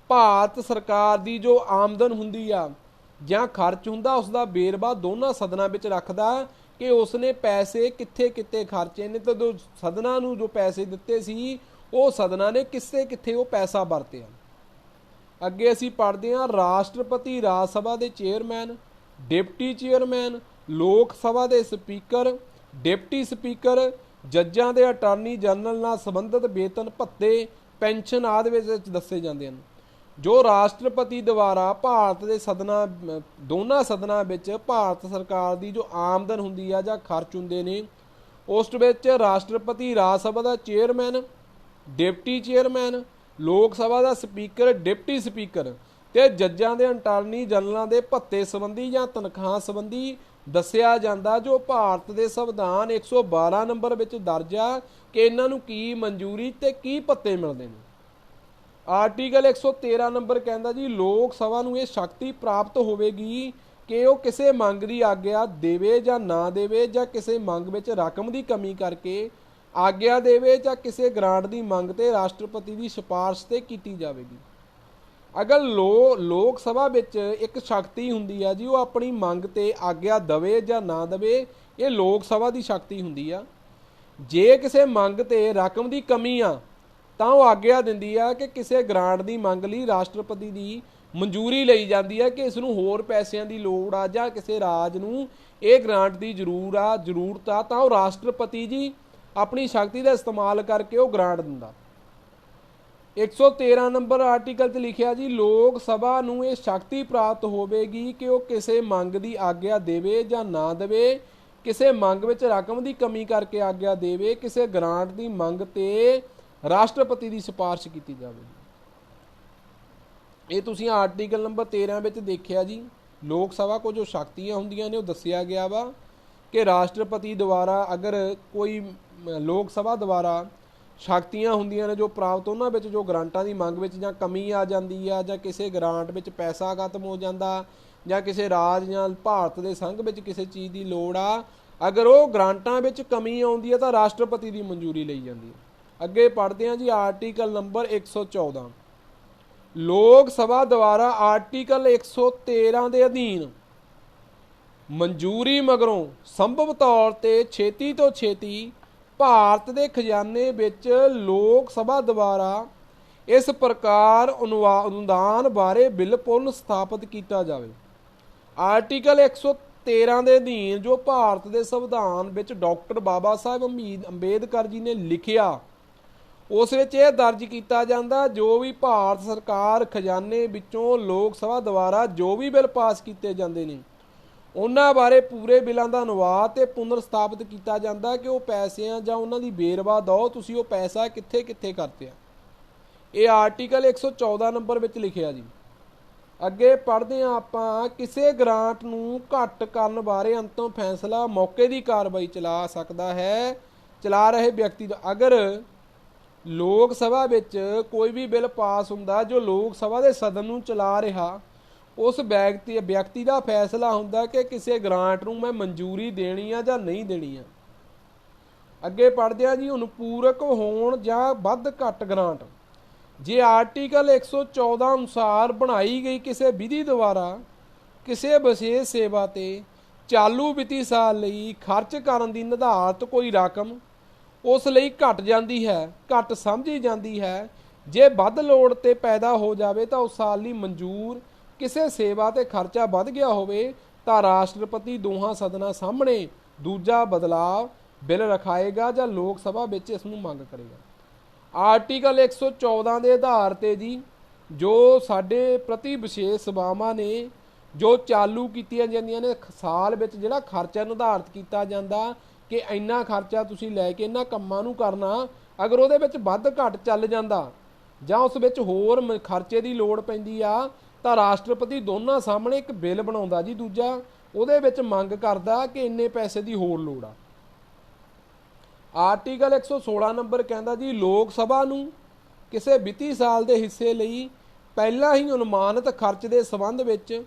ਭਾਰਤ ਸਰਕਾਰ ਦੀ ਜੋ ਆਮਦਨ ਹੁੰਦੀ ਆ ਜਾਂ ਖਰਚ ਹੁੰਦਾ ਉਸ ਦਾ ਵੇਰਵਾ ਦੋਨਾਂ ਸਦਨਾਂ ਵਿੱਚ ਰੱਖਦਾ ਕਿ ਉਸਨੇ ਪੈਸੇ ਕਿੱਥੇ ਕਿੱਥੇ ਖਰਚੇ ਨੇ ਤੇ ਜੋ ਸਦਨਾਂ ਨੂੰ ਜੋ ਪੈਸੇ ਦਿੱਤੇ ਸੀ ਉਹ ਸਦਨਾਂ ਨੇ ਕਿੱਥੇ ਉਹ ਪੈਸਾ ਵਰਤਿਆ। ਅੱਗੇ ਅਸੀਂ ਪੜ੍ਹਦੇ ਹਾਂ ਰਾਸ਼ਟਰਪਤੀ ਰਾਜ ਸਭਾ ਦੇ ਚੇਅਰਮੈਨ, ਡਿਪਟੀ ਚੇਅਰਮੈਨ, ਲੋਕ ਸਭਾ ਦੇ ਸਪੀਕਰ, ਡਿਪਟੀ ਸਪੀਕਰ, ਜੱਜਾਂ ਦੇ ਅਟਾਰਨੀ ਜਨਰਲ ਨਾਲ ਸੰਬੰਧਿਤ ਵੇਤਨ ਭੱਤੇ, ਪੈਨਸ਼ਨ ਆਦਿ ਵਿੱਚ ਦੱਸੇ ਜਾਂਦੇ ਹਨ। ਜੋ ਰਾਸ਼ਟਰਪਤੀ ਦੁਆਰਾ ਭਾਰਤ ਦੇ ਦੋਨਾਂ ਸਦਨਾਂ ਵਿੱਚ ਭਾਰਤ ਸਰਕਾਰ ਦੀ ਜੋ ਆਮਦਨ ਹੁੰਦੀ ਆ ਜਾਂ ਖਰਚ ਹੁੰਦੇ ਨੇ ਉਸ ਵਿੱਚ ਰਾਸ਼ਟਰਪਤੀ ਰਾਜ ਸਭਾ ਦਾ ਚੇਅਰਮੈਨ, ਡਿਪਟੀ ਚੇਅਰਮੈਨ, ਲੋਕ ਸਭਾ ਦਾ ਸਪੀਕਰ, ਡਿਪਟੀ ਸਪੀਕਰ ਤੇ ਜੱਜਾਂ ਦੇ ਅਟਾਰਨੀ ਜਨਰਲਾਂ ਦੇ ਭੱਤੇ ਸੰਬੰਧੀ ਜਾਂ ਤਨਖਾਹ ਸੰਬੰਧੀ ਦੱਸਿਆ ਜਾਂਦਾ, ਜੋ ਭਾਰਤ ਦੇ ਸੰਵਿਧਾਨ 112 ਨੰਬਰ ਵਿੱਚ ਦਰਜ ਆ ਕਿ ਇਹਨਾਂ ਨੂੰ ਕੀ ਮਨਜ਼ੂਰੀ ਤੇ ਕੀ ਭੱਤੇ ਮਿਲਦੇ ਨੇ। ਆਰਟੀਕਲ 113 ਨੰਬਰ ਕਹਿੰਦਾ ਜੀ ਲੋਕ ਸਭਾ ਨੂੰ ਇਹ ਸ਼ਕਤੀ ਪ੍ਰਾਪਤ ਹੋਵੇਗੀ ਕਿ ਉਹ ਕਿਸੇ ਮੰਗ ਦੀ ਆਗਿਆ ਦੇਵੇ ਜਾਂ ਨਾ ਦੇਵੇ, ਜਾਂ ਕਿਸੇ ਮੰਗ ਵਿੱਚ ਰਕਮ ਦੀ ਕਮੀ ਕਰਕੇ ਆਗਿਆ ਦੇਵੇ, ਜਾਂ ਕਿਸੇ ਗ੍ਰਾਂਟ ਦੀ ਮੰਗ ਤੇ ਰਾਸ਼ਟਰਪਤੀ ਦੀ ਸਿਫਾਰਿਸ਼ ਤੇ ਕੀਤੀ ਜਾਵੇਗੀ। ਅਗਰ ਲੋਕ ਸਭਾ ਵਿੱਚ ਇੱਕ ਸ਼ਕਤੀ ਹੁੰਦੀ ਆ ਜੀ, ਉਹ ਆਪਣੀ ਮੰਗ ਤੇ ਆਗਿਆ ਦੇਵੇ ਜਾਂ ਨਾ ਦੇਵੇ, ਇਹ ਲੋਕ ਸਭਾ ਦੀ ਸ਼ਕਤੀ ਹੁੰਦੀ ਆ। ਜੇ ਕਿਸੇ ਮੰਗ ਤੇ ਰਕਮ ਦੀ ਕਮੀ ਆ ਤਾਂ ਉਹ ਆਗਿਆ ਦਿੰਦੀ ਆ ਕਿ ਕਿਸੇ ਗ੍ਰਾਂਟ ਦੀ ਮੰਗ ਲਈ ਰਾਸ਼ਟਰਪਤੀ ਦੀ ਮਨਜ਼ੂਰੀ ਲਈ ਜਾਂਦੀ ਹੈ ਕਿ ਇਸ ਨੂੰ ਹੋਰ ਪੈਸਿਆਂ ਦੀ ਲੋੜ ਆ, ਜਾਂ ਕਿਸੇ ਰਾਜ ਨੂੰ ਇਹ ਗ੍ਰਾਂਟ ਦੀ ਜ਼ਰੂਰਤ ਆ, ਤਾਂ ਉਹ ਰਾਸ਼ਟਰਪਤੀ ਜੀ ਆਪਣੀ ਸ਼ਕਤੀ ਦਾ ਇਸਤੇਮਾਲ ਕਰਕੇ ਉਹ ਗ੍ਰਾਂਟ ਦਿੰਦਾ। 113 ਨੰਬਰ ਆਰਟੀਕਲ 'ਚ ਲਿਖਿਆ ਜੀ ਲੋਕ ਸਭਾ ਨੂੰ ਇਹ ਸ਼ਕਤੀ ਪ੍ਰਾਪਤ ਹੋਵੇਗੀ ਕਿ ਉਹ ਕਿਸੇ ਮੰਗ ਦੀ ਆਗਿਆ ਦੇਵੇ ਜਾਂ ਨਾ ਦੇਵੇ, ਕਿਸੇ ਮੰਗ ਵਿੱਚ ਰਕਮ ਦੀ ਕਮੀ ਕਰਕੇ ਆਗਿਆ ਦੇਵੇ, ਕਿਸੇ ਗ੍ਰਾਂਟ ਦੀ ਮੰਗ ਤੇ ਰਾਸ਼ਟਰਪਤੀ ਦੀ ਸਿਫਾਰਿਸ਼ ਕੀਤੀ ਜਾਵੇਗੀ। ਇਹ ਤੁਸੀਂ ਆਰਟੀਕਲ ਨੰਬਰ 13 ਵਿੱਚ ਦੇਖਿਆ ਜੀ। ਲੋਕ ਸਭਾ ਕੋ ਜੋ ਸ਼ਕਤੀਆਂ ਹੁੰਦੀਆਂ ਨੇ ਉਹ ਦੱਸਿਆ ਗਿਆ ਵਾ ਕਿ ਰਾਸ਼ਟਰਪਤੀ ਦੁਆਰਾ ਅਗਰ ਕੋਈ ਲੋਕ ਸਭਾ ਦੁਆਰਾ ਸ਼ਕਤੀਆਂ ਹੁੰਦੀਆਂ ਨੇ ਜੋ ਪ੍ਰਾਪਤ, ਉਹਨਾਂ ਵਿੱਚ ਜੋ ਗ੍ਰਾਂਟਾਂ ਦੀ ਮੰਗ ਵਿੱਚ ਜਾਂ ਕਮੀ ਆ ਜਾਂਦੀ ਆ, ਜਾਂ ਕਿਸੇ ਗ੍ਰਾਂਟ ਵਿੱਚ ਪੈਸਾ ਖਤਮ ਹੋ ਜਾਂਦਾ, ਜਾਂ ਕਿਸੇ ਰਾਜ ਜਾਂ ਭਾਰਤ ਦੇ ਸੰਘ ਵਿੱਚ ਕਿਸੇ ਚੀਜ਼ ਦੀ ਲੋੜ ਆ, ਅਗਰ ਉਹ ਗ੍ਰਾਂਟਾਂ ਵਿੱਚ ਕਮੀ ਆਉਂਦੀ ਹੈ ਤਾਂ ਰਾਸ਼ਟਰਪਤੀ ਦੀ ਮਨਜ਼ੂਰੀ ਲਈ ਜਾਂਦੀ ਹੈ। ਅੱਗੇ ਪੜ੍ਹਦੇ ਹਾਂ ਜੀ ਆਰਟੀਕਲ ਨੰਬਰ 114। ਲੋਕ ਸਭਾ ਦੁਆਰਾ ਆਰਟੀਕਲ 113 ਦੇ ਅਧੀਨ ਮਨਜ਼ੂਰੀ ਮਗਰੋਂ ਸੰਭਵ ਤੌਰ ਤੇ ਛੇਤੀ ਤੋਂ ਛੇਤੀ ਭਾਰਤ ਦੇ ਖਜ਼ਾਨੇ ਵਿੱਚ ਲੋਕ ਸਭਾ ਦੁਆਰਾ ਇਸ ਪ੍ਰਕਾਰ ਅਨੁਦਾਨ ਬਾਰੇ ਬਿੱਲ ਪੁਨਰ ਸਥਾਪਿਤ ਕੀਤਾ ਜਾਵੇ। ਆਰਟੀਕਲ 113 ਦੇ ਅਧੀਨ ਜੋ ਭਾਰਤ ਦੇ ਸੰਵਿਧਾਨ ਵਿੱਚ ਡਾਕਟਰ ਬਾਬਾ ਸਾਹਿਬ ਅੰਬੇਦਕਰ ਜੀ ਨੇ ਲਿਖਿਆ, ਉਸ ਵਿੱਚ ਇਹ ਦਰਜ ਕੀਤਾ ਜਾਂਦਾ ਜੋ ਵੀ ਭਾਰਤ ਸਰਕਾਰ ਖਜ਼ਾਨੇ ਵਿੱਚੋਂ ਲੋਕ ਸਭਾ ਦੁਆਰਾ ਜੋ ਵੀ ਬਿੱਲ ਪਾਸ ਕੀਤੇ ਜਾਂਦੇ ਨੇ ਉਹਨਾਂ ਬਾਰੇ ਪੂਰੇ ਬਿੱਲਾਂ ਦਾ ਅਨੁਵਾਦ ਤੇ ਪੁਨਰ ਸਥਾਪਿਤ ਕੀਤਾ ਜਾਂਦਾ ਕਿ ਉਹ ਪੈਸਿਆਂ ਜਾਂ ਉਹਨਾਂ ਦੀ ਵੇਰਵਾ ਦਿਓ, ਤੁਸੀਂ ਉਹ ਪੈਸਾ ਕਿੱਥੇ ਕਿੱਥੇ ਕਰਤੇ ਆ। ਇਹ ਆਰਟੀਕਲ 114 ਨੰਬਰ ਵਿੱਚ ਲਿਖਿਆ ਜੀ। ਅੱਗੇ ਪੜ੍ਹਦੇ ਹਾਂ ਆਪਾਂ, ਕਿਸੇ ਗ੍ਰਾਂਟ ਨੂੰ ਘੱਟ ਕਰਨ ਬਾਰੇ ਅੰਤਮ ਫੈਸਲਾ ਮੌਕੇ ਦੀ ਕਾਰਵਾਈ ਚਲਾ ਰਹੇ ਵਿਅਕਤੀ ਦਾ। ਅਗਰ ਲੋਕ ਸਭਾ ਵਿੱਚ ਕੋਈ ਵੀ ਬਿੱਲ ਪਾਸ ਹੁੰਦਾ ਜੋ ਲੋਕ ਸਭਾ ਦੇ ਸਦਨ ਨੂੰ ਚਲਾ ਰਿਹਾ, ਉਸ ਵਿਅਕਤੀ ਦਾ ਫੈਸਲਾ ਹੁੰਦਾ ਕਿ ਕਿਸੇ ਗ੍ਰਾਂਟ ਨੂੰ ਮੈਂ ਮਨਜ਼ੂਰੀ ਦੇਣੀ ਆ ਜਾਂ ਨਹੀਂ ਦੇਣੀ ਆ। ਅੱਗੇ ਪੜ੍ਹਦੇ ਆ ਜੀ, ਅਨੁਪੂਰਕ ਹੋਣ ਜਾਂ ਵੱਧ ਘੱਟ ਗ੍ਰਾਂਟ ਜੇ ਆਰਟੀਕਲ 114 ਅਨੁਸਾਰ ਬਣਾਈ ਗਈ ਕਿਸੇ ਵਿਧੀ ਦੁਆਰਾ ਕਿਸੇ ਵਿਸ਼ੇਸ਼ ਸੇਵਾ ਤੇ ਚਾਲੂ ਵਿੱਤੀ ਸਾਲ ਲਈ ਖਰਚ ਕਰਨ ਦੀ ਨਿਰਧਾਰਤ ਕੋਈ ਰਕਮ ਉਸ ਲਈ ਘੱਟ ਸਮਝੀ ਜਾਂਦੀ ਹੈ, ਜੇ ਵੱਧ ਲੋੜ ਤੇ ਪੈਦਾ ਹੋ ਜਾਵੇ ਤਾਂ ਉਸ ਸਾਲ ਲਈ ਮਨਜ਼ੂਰ ਕਿਸੇ ਸੇਵਾ ਤੇ ਖਰਚਾ ਵੱਧ ਗਿਆ ਹੋਵੇ ਤਾਂ ਰਾਸ਼ਟਰਪਤੀ ਦੋਹਾਂ ਸਦਨਾਂ ਸਾਹਮਣੇ ਦੂਜਾ ਬਦਲਾਵ ਬਿੱਲ ਰਖਾਏਗਾ ਜਾਂ ਲੋਕ ਸਭਾ ਵਿੱਚ ਇਸ ਨੂੰ ਮੰਗ ਕਰੇਗਾ। ਆਰਟੀਕਲ 114 ਦੇ ਆਧਾਰ ਤੇ ਜੀ ਜੋ ਸਾਡੇ ਪ੍ਰਤੀ ਵਿਸ਼ੇਸ਼ ਸੇਵਾਵਾਂ ਨੇ ਜੋ ਚਾਲੂ ਕੀਤੀਆਂ ਜਾਂਦੀਆਂ ਨੇ, ਸਾਲ ਵਿੱਚ ਜਿਹੜਾ ਖਰਚਾ ਨਿਰਧਾਰਿਤ ਕੀਤਾ ਜਾਂਦਾ ਕਿ ਇੰਨਾ ਖਰਚਾ ਤੁਸੀਂ ਲੈ ਕੇ ਇਹਨਾਂ ਕੰਮਾਂ ਨੂੰ ਕਰਨਾ, ਅਗਰ ਉਹਦੇ ਵਿੱਚ ਵੱਧ ਘੱਟ ਚੱਲ ਜਾਂਦਾ ਜਾਂ ਉਸ ਵਿੱਚ ਹੋਰ ਖਰਚੇ ਦੀ ਲੋੜ ਪੈਂਦੀ ਆ ਤਾਂ ਰਾਸ਼ਟਰਪਤੀ ਦੋਨਾਂ ਸਾਹਮਣੇ ਇੱਕ ਬਿੱਲ ਬਣਾਉਂਦਾ ਜੀ ਦੂਜਾ, ਉਹਦੇ ਵਿੱਚ ਮੰਗ ਕਰਦਾ ਕਿ ਇੰਨੇ ਪੈਸੇ ਦੀ ਹੋਰ ਲੋੜ ਆ। ਆਰਟੀਕਲ 116 ਨੰਬਰ ਕਹਿੰਦਾ ਜੀ ਲੋਕ ਸਭਾ ਨੂੰ ਕਿਸੇ ਵਿੱਤੀ ਸਾਲ ਦੇ ਹਿੱਸੇ ਲਈ ਪਹਿਲਾਂ ਹੀ ਅਨੁਮਾਨਿਤ ਖਰਚ ਦੇ ਸੰਬੰਧ ਵਿੱਚ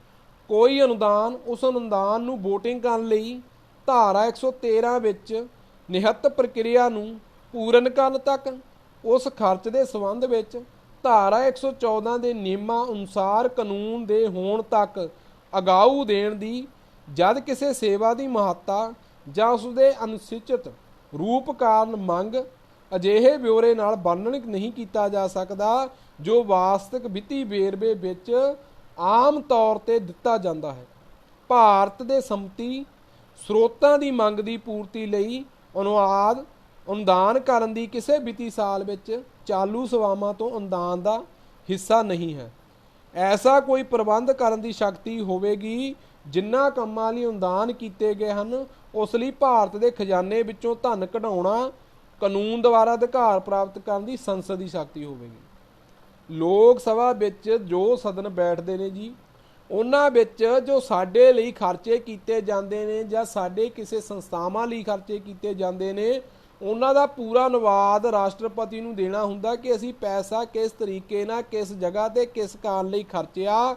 ਕੋਈ ਅਨੁਦਾਨ, ਉਸ ਅਨੁਦਾਨ ਨੂੰ ਵੋਟਿੰਗ ਕਰਨ ਲਈ ਧਾਰਾ 113 ਵਿੱਚ ਨਿਹਤ ਪ੍ਰਕਿਰਿਆ ਨੂੰ ਪੂਰਨ ਕਰਨ ਤੱਕ, ਉਸ ਖਰਚ ਦੇ ਸੰਬੰਧ ਵਿੱਚ ਧਾਰਾ 114 ਦੇ ਨਿਯਮਾਂ ਅਨੁਸਾਰ ਕਾਨੂੰਨ ਦੇ ਹੋਣ ਤੱਕ ਅਗਾਊ ਦੇਣ ਦੀ, ਜਦ ਕਿਸੇ ਸੇਵਾ ਦੀ ਮਹੱਤਤਾ ਜਾਂ ਉਸ ਦੇ ਅਨਿਸ਼ਚਿਤ ਰੂਪ ਕਾਰਨ ਮੰਗ ਅਜਿਹੇ ਬਿਊਰੇ ਨਾਲ ਵਰਣਨ ਨਹੀਂ ਕੀਤਾ ਜਾ ਸਕਦਾ ਜੋ ਵਾਸਤਵਿਕ ਵਿੱਤੀ ਵੇਰਵੇ ਵਿੱਚ ਆਮ ਤੌਰ ਤੇ ਦਿੱਤਾ ਜਾਂਦਾ ਹੈ। ਭਾਰਤ ਦੇ ਸੰਮਤੀ ਸਰੋਤਾਂ ਦੀ ਮੰਗ ਦੀ ਪੂਰਤੀ ਲਈ ਅਨੁਦਾਨ ਕਰਨ ਦੀ ਕਿਸੇ ਵਿੱਤੀ ਸਾਲ ਵਿੱਚ ਚਾਲੂ ਸੇਵਾਵਾਂ ਤੋਂ ਅਨੁਦਾਨ ਦਾ ਹਿੱਸਾ ਨਹੀਂ ਹੈ। ਐਸਾ ਕੋਈ ਪ੍ਰਬੰਧ ਕਰਨ ਦੀ ਸ਼ਕਤੀ ਹੋਵੇਗੀ ਜਿਨ੍ਹਾਂ ਕੰਮਾਂ ਲਈ ਅਨੁਦਾਨ ਕੀਤੇ ਗਏ ਹਨ ਉਸ ਲਈ ਭਾਰਤ ਦੇ ਖਜ਼ਾਨੇ ਵਿੱਚੋਂ ਧਨ ਕਢਾਉਣਾ ਕਾਨੂੰਨ ਦੁਆਰਾ ਅਧਿਕਾਰ ਪ੍ਰਾਪਤ ਕਰਨ ਦੀ ਸੰਸਦ ਦੀ ਸ਼ਕਤੀ ਹੋਵੇਗੀ। ਲੋਕ ਸਭਾ ਵਿੱਚ ਜੋ ਸਦਨ ਬੈਠਦੇ ਨੇ ਜੀ, ਉਹਨਾਂ ਵਿੱਚ ਜੋ ਸਾਡੇ ਲਈ ਖਰਚੇ ਕੀਤੇ ਜਾਂਦੇ ਨੇ ਜਾਂ ਸਾਡੇ ਕਿਸੇ ਸੰਸਥਾਵਾਂ ਲਈ ਖਰਚੇ ਕੀਤੇ ਜਾਂਦੇ ਨੇ, ਉਹਨਾਂ ਦਾ ਪੂਰਾ ਅਨੁਵਾਦ ਰਾਸ਼ਟਰਪਤੀ ਨੂੰ ਦੇਣਾ ਹੁੰਦਾ ਕਿ ਅਸੀਂ ਪੈਸਾ ਕਿਸ ਤਰੀਕੇ ਨਾਲ, ਕਿਸ ਜਗ੍ਹਾ ਤੇ, ਕਿਸ ਕਾਰਨ ਲਈ ਖਰਚਿਆ।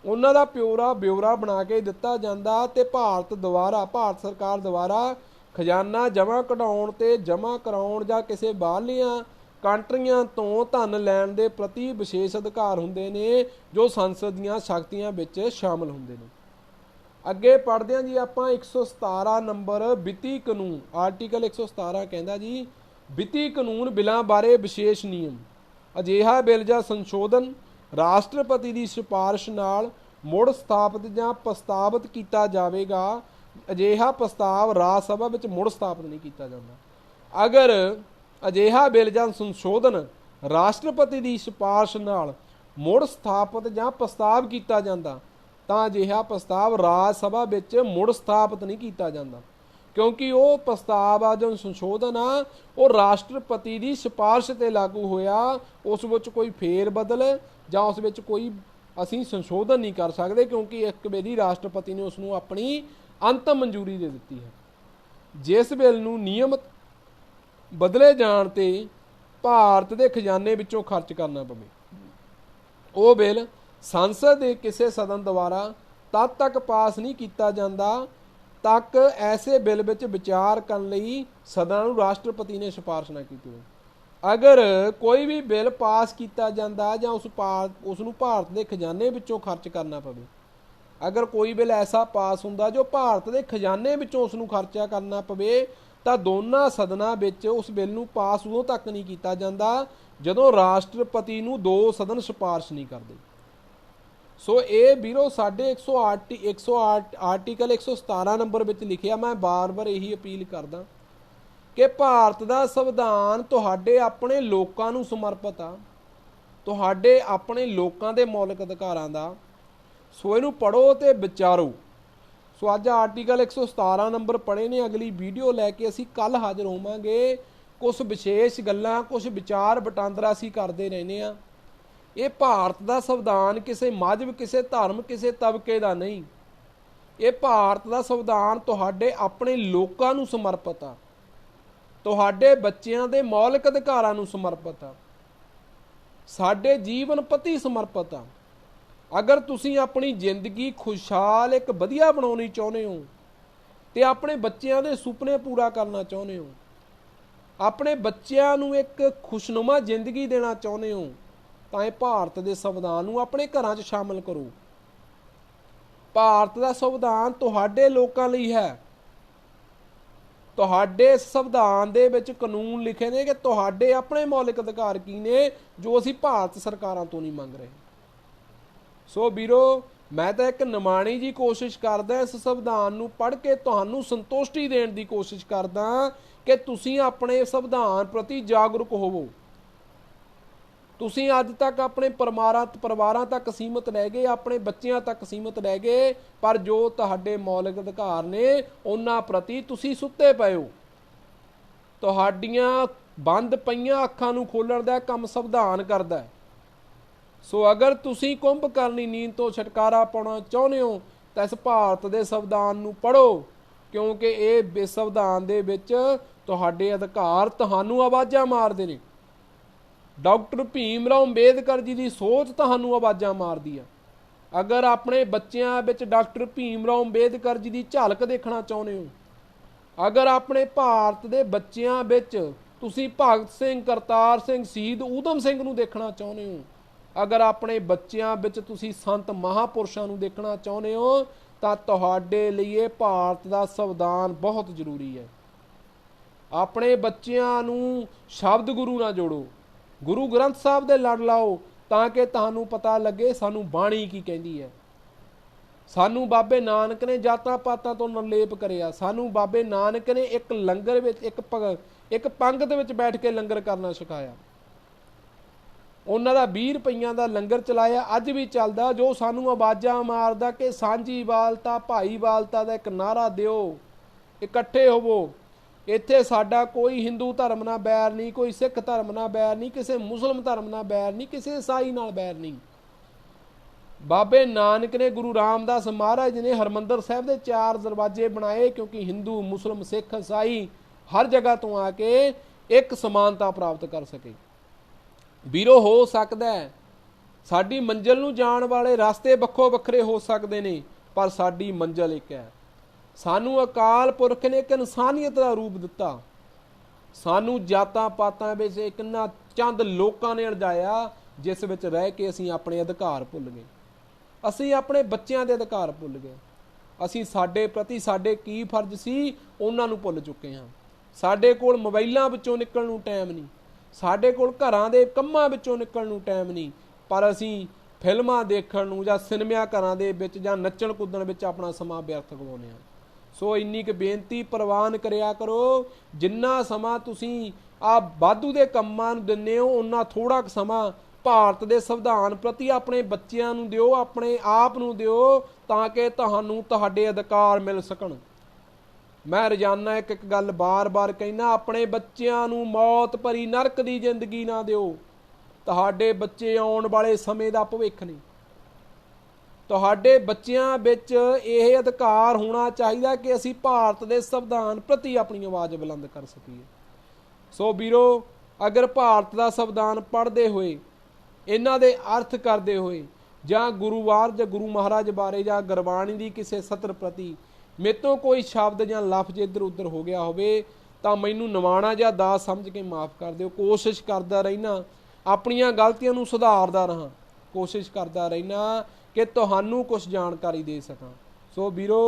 ਉਹਨਾਂ ਦਾ ਬਿਊਰਾ ਬਣਾ ਕੇ ਦਿੱਤਾ ਜਾਂਦਾ ਤੇ ਭਾਰਤ ਸਰਕਾਰ ਦੁਆਰਾ ਖਜ਼ਾਨਾ ਜਮ੍ਹਾਂ ਕਢਾਉਣ ਤੇ ਜਮ੍ਹਾਂ ਕਰਾਉਣ ਜਾਂ ਕਿਸੇ ਬਾਹਰਲੀਆਂ ਕੰਟਰੀਆਂ ਤੋਂ ਧਨ ਲੈਣ ਦੇ ਪ੍ਰਤੀ ਵਿਸ਼ੇਸ਼ ਅਧਿਕਾਰ ਹੁੰਦੇ ਨੇ, ਜੋ ਸੰਸਦ ਦੀਆਂ ਸ਼ਕਤੀਆਂ ਵਿੱਚ ਸ਼ਾਮਲ ਹੁੰਦੇ ਨੇ। ਅੱਗੇ ਪੜ੍ਹਦੇ ਹਾਂ ਜੀ ਆਪਾਂ 117 ਨੰਬਰ ਵਿੱਤੀ ਕਾਨੂੰਨ। ਆਰਟੀਕਲ 117 ਕਹਿੰਦਾ ਜੀ, ਵਿੱਤੀ ਕਾਨੂੰਨ ਬਿੱਲਾਂ ਬਾਰੇ ਵਿਸ਼ੇਸ਼ ਨਿਯਮ। ਅਜਿਹਾ ਬਿੱਲ ਜਾਂ ਸੰਸ਼ੋਧਨ ਰਾਸ਼ਟਰਪਤੀ ਦੀ ਸਿਫਾਰਿਸ਼ ਨਾਲ ਮੁੜ ਸਥਾਪਿਤ ਜਾਂ ਪ੍ਰਸਤਾਵਿਤ ਕੀਤਾ ਜਾਵੇਗਾ। ਅਜਿਹਾ ਪ੍ਰਸਤਾਵ ਰਾਜ ਸਭਾ ਵਿੱਚ ਮੁੜ ਸਥਾਪਿਤ ਨਹੀਂ ਕੀਤਾ ਜਾਂਦਾ। ਅਗਰ ਅਜਿਹਾ ਬਿੱਲ ਜਾਂ ਸੰਸ਼ੋਧਨ ਰਾਸ਼ਟਰਪਤੀ ਦੀ ਸਿਫਾਰਿਸ਼ ਨਾਲ ਮੁੜ ਸਥਾਪਿਤ ਜਾਂ ਪ੍ਰਸਤਾਵ ਕੀਤਾ ਜਾਂਦਾ ਤਾਂ ਅਜਿਹਾ ਪ੍ਰਸਤਾਵ ਰਾਜ ਸਭਾ ਵਿੱਚ ਮੁੜ ਸਥਾਪਿਤ ਨਹੀਂ ਕੀਤਾ ਜਾਂਦਾ, ਕਿਉਂਕਿ ਉਹ ਪ੍ਰਸਤਾਵ ਆ ਜੋ ਸੰਸ਼ੋਧਨ ਆ ਉਹ ਰਾਸ਼ਟਰਪਤੀ ਦੀ ਸਿਫਾਰਿਸ਼ ਤੇ ਲਾਗੂ ਹੋਇਆ। ਉਸ ਵਿੱਚ ਕੋਈ ਫੇਰ ਬਦਲ ਜਾਂ ਉਸ ਵਿੱਚ ਕੋਈ ਅਸੀਂ ਸੰਸ਼ੋਧਨ ਨਹੀਂ ਕਰ ਸਕਦੇ, ਕਿਉਂਕਿ ਇੱਕ ਵਾਰੀ ਰਾਸ਼ਟਰਪਤੀ ਨੇ ਉਸ ਨੂੰ ਆਪਣੀ ਅੰਤਮ ਮਨਜ਼ੂਰੀ ਦੇ ਦਿੱਤੀ ਹੈ। ਜਿਸ ਬਿੱਲ ਨੂੰ ਨਿਯਮਤ ਬਦਲੇ ਜਾਣ ਤੇ ਭਾਰਤ ਦੇ ਖਜ਼ਾਨੇ ਵਿੱਚੋਂ ਖਰਚ ਕਰਨਾ ਪਵੇ, ਉਹ ਬਿੱਲ ਸੰਸਦ ਦੇ ਕਿਸੇ ਸਦਨ ਦੁਆਰਾ ਤਦ ਤੱਕ ਪਾਸ ਨਹੀਂ ਕੀਤਾ ਜਾਂਦਾ ਤੱਕ ਐਸੇ ਬਿੱਲ ਵਿੱਚ ਵਿਚਾਰ ਕਰਨ ਲਈ ਸਦਨ ਨੂੰ ਰਾਸ਼ਟਰਪਤੀ ਨੇ ਸਿਫਾਰਿਸ਼ ਨਾ ਕੀਤੀ ਹੋਵੇ। ਅਗਰ ਕੋਈ ਵੀ ਬਿੱਲ ਪਾਸ ਕੀਤਾ ਜਾਂਦਾ ਜਾਂ ਉਸ ਨੂੰ ਭਾਰਤ ਦੇ ਖਜ਼ਾਨੇ ਵਿੱਚੋਂ ਖਰਚ ਕਰਨਾ ਪਵੇ, ਅਗਰ ਕੋਈ ਬਿੱਲ ਐਸਾ ਪਾਸ ਹੁੰਦਾ ਜੋ ਭਾਰਤ ਦੇ ਖਜ਼ਾਨੇ ਵਿੱਚੋਂ ਉਸ ਨੂੰ ਖਰਚਾ ਕਰਨਾ ਪਵੇ, ਤਾਂ ਦੋਨਾਂ ਸਦਨਾਂ ਵਿੱਚ ਉਸ ਬਿੱਲ ਨੂੰ ਪਾਸ ਉਦੋਂ ਤੱਕ ਨਹੀਂ ਕੀਤਾ ਜਾਂਦਾ ਜਦੋਂ ਰਾਸ਼ਟਰਪਤੀ ਨੂੰ ਦੋ ਸਦਨ ਸਿਫਾਰਿਸ਼ ਨਹੀਂ ਕਰਦੇ। ਸੋ ਇਹ ਵੀਰੋ ਸਾਡੇ 108 ਆਰਟੀਕਲ 117 ਨੰਬਰ ਵਿੱਚ ਲਿਖਿਆ। ਮੈਂ ਬਾਰ-ਬਾਰ ਇਹੀ ਅਪੀਲ ਕਰਦਾ ਕਿ ਭਾਰਤ ਦਾ ਸੰਵਿਧਾਨ ਤੁਹਾਡੇ ਆਪਣੇ ਲੋਕਾਂ ਨੂੰ ਸਮਰਪਿਤ ਆ, ਤੁਹਾਡੇ ਆਪਣੇ ਲੋਕਾਂ ਦੇ ਮੌਲਿਕ ਅਧਿਕਾਰਾਂ ਦਾ। ਸੋ ਇਹਨੂੰ ਪੜ੍ਹੋ ਤੇ ਵਿਚਾਰੋ। ਸੋ ਅੱਜ ਆਰਟੀਕਲ 117 ਨੰਬਰ ਪੜ੍ਹੇ ਨੇ। ਅਗਲੀ ਵੀਡੀਓ ਲੈ ਕੇ ਅਸੀਂ ਕੱਲ੍ਹ ਹਾਜ਼ਰ ਹੋਵਾਂਗੇ। ਕੁਝ ਵਿਸ਼ੇਸ਼ ਗੱਲਾਂ, ਕੁਝ ਵਿਚਾਰ ਵਟਾਂਦਰਾ ਅਸੀਂ ਕਰਦੇ ਰਹਿੰਦੇ ਹਾਂ। ਇਹ ਭਾਰਤ ਦਾ ਸੰਵਿਧਾਨ ਕਿਸੇ ਮਜ਼ਹਬ, ਕਿਸੇ ਧਰਮ, ਕਿਸੇ ਤਬਕੇ ਦਾ ਨਹੀਂ। ਇਹ ਭਾਰਤ ਦਾ ਸੰਵਿਧਾਨ ਤੁਹਾਡੇ ਆਪਣੇ ਲੋਕਾਂ ਨੂੰ ਸਮਰਪਿਤ ਆ, ਤੁਹਾਡੇ ਬੱਚਿਆਂ ਦੇ ਮੌਲਿਕ ਅਧਿਕਾਰਾਂ ਨੂੰ ਸਮਰਪਿਤ ਆ, ਸਾਡੇ ਜੀਵਨ ਪ੍ਰਤੀ ਸਮਰਪਿਤ ਆ। ਅਗਰ ਤੁਸੀਂ ਆਪਣੀ ਜ਼ਿੰਦਗੀ ਖੁਸ਼ਹਾਲ ਇੱਕ ਵਧੀਆ ਬਣਾਉਣੀ ਚਾਹੁੰਦੇ ਹੋ ਤੇ ਆਪਣੇ ਬੱਚਿਆਂ ਦੇ ਸੁਪਨੇ ਪੂਰਾ ਕਰਨਾ ਚਾਹੁੰਦੇ ਹੋ, ਆਪਣੇ ਬੱਚਿਆਂ ਨੂੰ ਇੱਕ ਖੁਸ਼ਨੁਮਾ ਜ਼ਿੰਦਗੀ ਦੇਣਾ ਚਾਹੁੰਦੇ ਹੋ, ਤਾਂ ਇਹ ਭਾਰਤ ਦੇ ਸੰਵਿਧਾਨ ਨੂੰ ਆਪਣੇ ਘਰਾਂ 'ਚ ਸ਼ਾਮਲ ਕਰੋ। ਭਾਰਤ ਦਾ ਸੰਵਿਧਾਨ ਤੁਹਾਡੇ ਲੋਕਾਂ ਲਈ ਹੈ। ਤੁਹਾਡੇ ਸੰਵਿਧਾਨ ਦੇ ਵਿੱਚ ਕਾਨੂੰਨ ਲਿਖੇ ਨੇ ਕਿ ਤੁਹਾਡੇ ਆਪਣੇ ਮੌਲਿਕ ਅਧਿਕਾਰ ਕੀ ਨੇ, ਜੋ ਅਸੀਂ ਭਾਰਤ ਸਰਕਾਰਾਂ ਤੋਂ ਨਹੀਂ ਮੰਗ ਰਹੇ। ਸੋ ਵੀਰੋ, ਮੈਂ ਤਾਂ ਇੱਕ ਨਿਮਾਣੀ ਜੀ ਕੋਸ਼ਿਸ਼ ਕਰਦਾ ਇਸ ਸੰਵਿਧਾਨ ਨੂੰ ਪੜ੍ਹ ਕੇ ਤੁਹਾਨੂੰ ਸੰਤੁਸ਼ਟੀ ਦੇਣ ਦੀ ਕੋਸ਼ਿਸ਼ ਕਰਦਾ ਕਿ ਤੁਸੀਂ ਆਪਣੇ ਸੰਵਿਧਾਨ ਪ੍ਰਤੀ ਜਾਗਰੂਕ ਹੋਵੋ। ਤੁਸੀਂ ਅੱਜ ਤੱਕ ਆਪਣੇ ਪਰਿਵਾਰਾਂ ਤੱਕ ਸੀਮਿਤ ਰਹਿ ਗਏ, ਆਪਣੇ ਬੱਚਿਆਂ ਤੱਕ ਸੀਮਿਤ ਰਹਿ ਗਏ, ਪਰ ਜੋ ਤੁਹਾਡੇ ਮੌਲਿਕ ਅਧਿਕਾਰ ਨੇ ਉਹਨਾਂ ਪ੍ਰਤੀ ਤੁਸੀਂ ਸੁੱਤੇ ਪਏ ਹੋ। ਤੁਹਾਡੀਆਂ ਬੰਦ ਪਈਆਂ ਅੱਖਾਂ ਨੂੰ ਖੋਲ੍ਹਣ ਦਾ ਕੰਮ ਸੰਵਿਧਾਨ ਕਰਦਾ ਹੈ। ਸੋ ਅਗਰ ਤੁਸੀਂ ਕੁੰਭਕਰਨੀ ਨੀਂਦ ਤੋਂ ਛੁਟਕਾਰਾ ਪਾਉਣਾ ਚਾਹੁੰਦੇ ਹੋ ਤਾਂ ਇਸ ਭਾਰਤ ਦੇ ਸੰਵਿਧਾਨ ਨੂੰ ਪੜ੍ਹੋ, ਕਿਉਂਕਿ ਇਹ ਸੰਵਿਧਾਨ ਦੇ ਵਿੱਚ ਤੁਹਾਡੇ ਅਧਿਕਾਰ ਤੁਹਾਨੂੰ ਆਵਾਜ਼ਾਂ ਮਾਰਦੇ ਨੇ। ਡਾਕਟਰ ਭੀਮ ਰਾਓ ਅੰਬੇਦਕਰ ਜੀ ਦੀ ਸੋਚ ਤੁਹਾਨੂੰ ਆਵਾਜ਼ਾਂ ਮਾਰਦੀ ਆ। ਅਗਰ ਆਪਣੇ ਬੱਚਿਆਂ ਵਿੱਚ ਡਾਕਟਰ ਭੀਮ ਰਾਓ ਅੰਬੇਦਕਰ ਜੀ ਦੀ ਝਲਕ ਦੇਖਣਾ ਚਾਹੁੰਦੇ ਹੋ, ਅਗਰ ਆਪਣੇ ਭਾਰਤ ਦੇ ਬੱਚਿਆਂ ਵਿੱਚ ਤੁਸੀਂ ਭਗਤ ਸਿੰਘ, ਕਰਤਾਰ ਸਿੰਘ, ਸ਼ਹੀਦ ਊਧਮ ਸਿੰਘ ਨੂੰ ਦੇਖਣਾ ਚਾਹੁੰਦੇ ਹੋ, ਅਗਰ ਆਪਣੇ ਬੱਚਿਆਂ ਵਿੱਚ ਤੁਸੀਂ ਸੰਤ ਮਹਾਂਪੁਰਸ਼ਾਂ ਨੂੰ ਦੇਖਣਾ ਚਾਹੁੰਦੇ ਹੋ, ਤਾਂ ਤੁਹਾਡੇ ਲਈ ਇਹ ਭਾਰਤ ਦਾ ਸੰਵਿਧਾਨ ਬਹੁਤ ਜ਼ਰੂਰੀ ਹੈ। ਆਪਣੇ ਬੱਚਿਆਂ ਨੂੰ ਸ਼ਬਦ ਗੁਰੂ ਨਾਲ ਜੋੜੋ, ਗੁਰੂ ਗ੍ਰੰਥ ਸਾਹਿਬ ਦੇ ਲੜ ਲਾਓ, ਤਾਂ ਕਿ ਤੁਹਾਨੂੰ ਪਤਾ ਲੱਗੇ ਸਾਨੂੰ ਬਾਣੀ ਕੀ ਕਹਿੰਦੀ ਹੈ। ਸਾਨੂੰ ਬਾਬੇ ਨਾਨਕ ਨੇ ਜਾਤਾਂ ਪਾਤਾਂ ਤੋਂ ਨਿਰਲੇਪ ਕਰਿਆ। ਸਾਨੂੰ ਬਾਬੇ ਨਾਨਕ ਨੇ ਇੱਕ ਲੰਗਰ ਵਿੱਚ ਇੱਕ ਪੰਗਤ ਵਿੱਚ ਬੈਠ ਕੇ ਲੰਗਰ ਕਰਨਾ ਸਿਖਾਇਆ। ਉਹਨਾਂ ਦਾ 20 ਰੁਪਈਆਂ ਦਾ ਲੰਗਰ ਚਲਾਇਆ, ਅੱਜ ਵੀ ਚੱਲਦਾ, ਜੋ ਸਾਨੂੰ ਆਵਾਜ਼ਾਂ ਮਾਰਦਾ ਕਿ ਸਾਂਝੀਵਾਲਤਾ, ਭਾਈਵਾਲਤਾ ਦਾ ਇੱਕ ਨਾਅਰਾ ਦਿਓ, ਇਕੱਠੇ ਹੋਵੋ। ਇੱਥੇ ਸਾਡਾ ਕੋਈ ਹਿੰਦੂ ਧਰਮ ਨਾਲ बैर नहीं, कोई सिख धर्म ਨਾਲ बैर नहीं, किसी मुस्लिम धर्म ਨਾਲ बैर नहीं, किसी ईसाई ਨਾਲ बैर नहीं। बाबे नानक ने, गुरु रामदास महाराज ने हरमंदर साहब के 4 दरवाजे बनाए, क्योंकि हिंदू मुस्लिम सिख ईसाई हर जगह तो आके एक समानता प्राप्त कर सके। ਵੀਰੋ हो सकता है साडी मंजिल नूं जाण वाले रास्ते ਵੱਖੋ ਵੱਖਰੇ हो सकते ने, पर साडी मंजिल एक है। सानू अकाल पुरख ने एक इनसानियत का रूप दिता, सानू जातां पातां विच इन्हां चंद लोकां ने उलझाया जिस विच रह के असीं अपने अधिकार भुल गए, असीं अपने बच्चों के अधिकार भुल गए, असीं साडे प्रति साडे की फर्ज सी उन्हां नूं भुल चुके हां। साडे कोल मोबाइलां विचों निकलण नूं टाइम नहीं, साडे कोल घरां दे कंमां विचों निकलण नूं टाइम नहीं, पर असीं फिल्मां देखण नूं जां सिनेमा घरां दे विच जां नੱਚਣ ਕੁੱਦਣ ਵਿੱਚ ਆਪਣਾ ਸਮਾਂ ਵਿਅਰਥ ਗਵਾਉਂਦੇ ਹਾਂ। सो इन्नी क बेनती प्रवान करिया करो, जिन्ना समा तुसीं आ वाधू दे कंमां नूं दिंदे हो उन्ना थोड़ा क समा भारत दे संविधान प्रति अपने बच्चिआं नूं दिओ, अपने आप नूं दिओ, तां कि तुहानूं तुहाडे अधिकार मिल सकण। मैं रोजाना एक एक गल बार बार कहना, अपने बच्चिआं नूं मौत भरी नरक दी जिंदगी ना दिओ। तुहाडे बच्चे आउण वाले समय दा भविख ने, तुहाडे बच्चियां विच यह अधिकार होना चाहिए कि असी भारत के संविधान प्रति अपनी आवाज़ बुलंद कर सकीए। सो वीरो, अगर भारत का संविधान पढ़ते हुए इन्हां दे अर्थ करते हुए जां गुरुवार जां गुरु महाराज बारे जां गुरबाणी की किसी सत्र प्रति मेरे तो कोई शब्द जां लफ्ज इधर उधर हो गया होवे तां मैनूं निवाणा जां दास समझ के माफ़ कर दिओ। कोशिश करता रहना अपनियां गलतियां नूं सुधारदा रहां, कोशिश करता रहना कि तुहानूं कुछ जानकारी दे सकां। सो वीरो,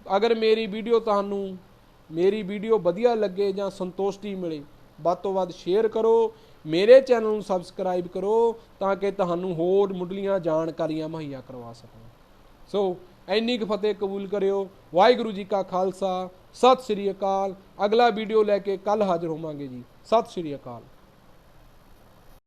अगर मेरी वीडियो तुहानूं मेरी वीडियो वधिया लगे जां संतुष्टि मिले, वध तो वध शेयर करो, मेरे चैनल नूं सबसक्राइब करो ताकि तुहानूं होर मुढलीआं जानकारियां मुहैया करवा सकां। सो इन्नी क फतेह कबूल करियो। वाहिगुरू जी का खालसा, सत श्री अकाल। अगला वीडियो लैके कल हाजिर होवांगे जी। सत श्री अकाल।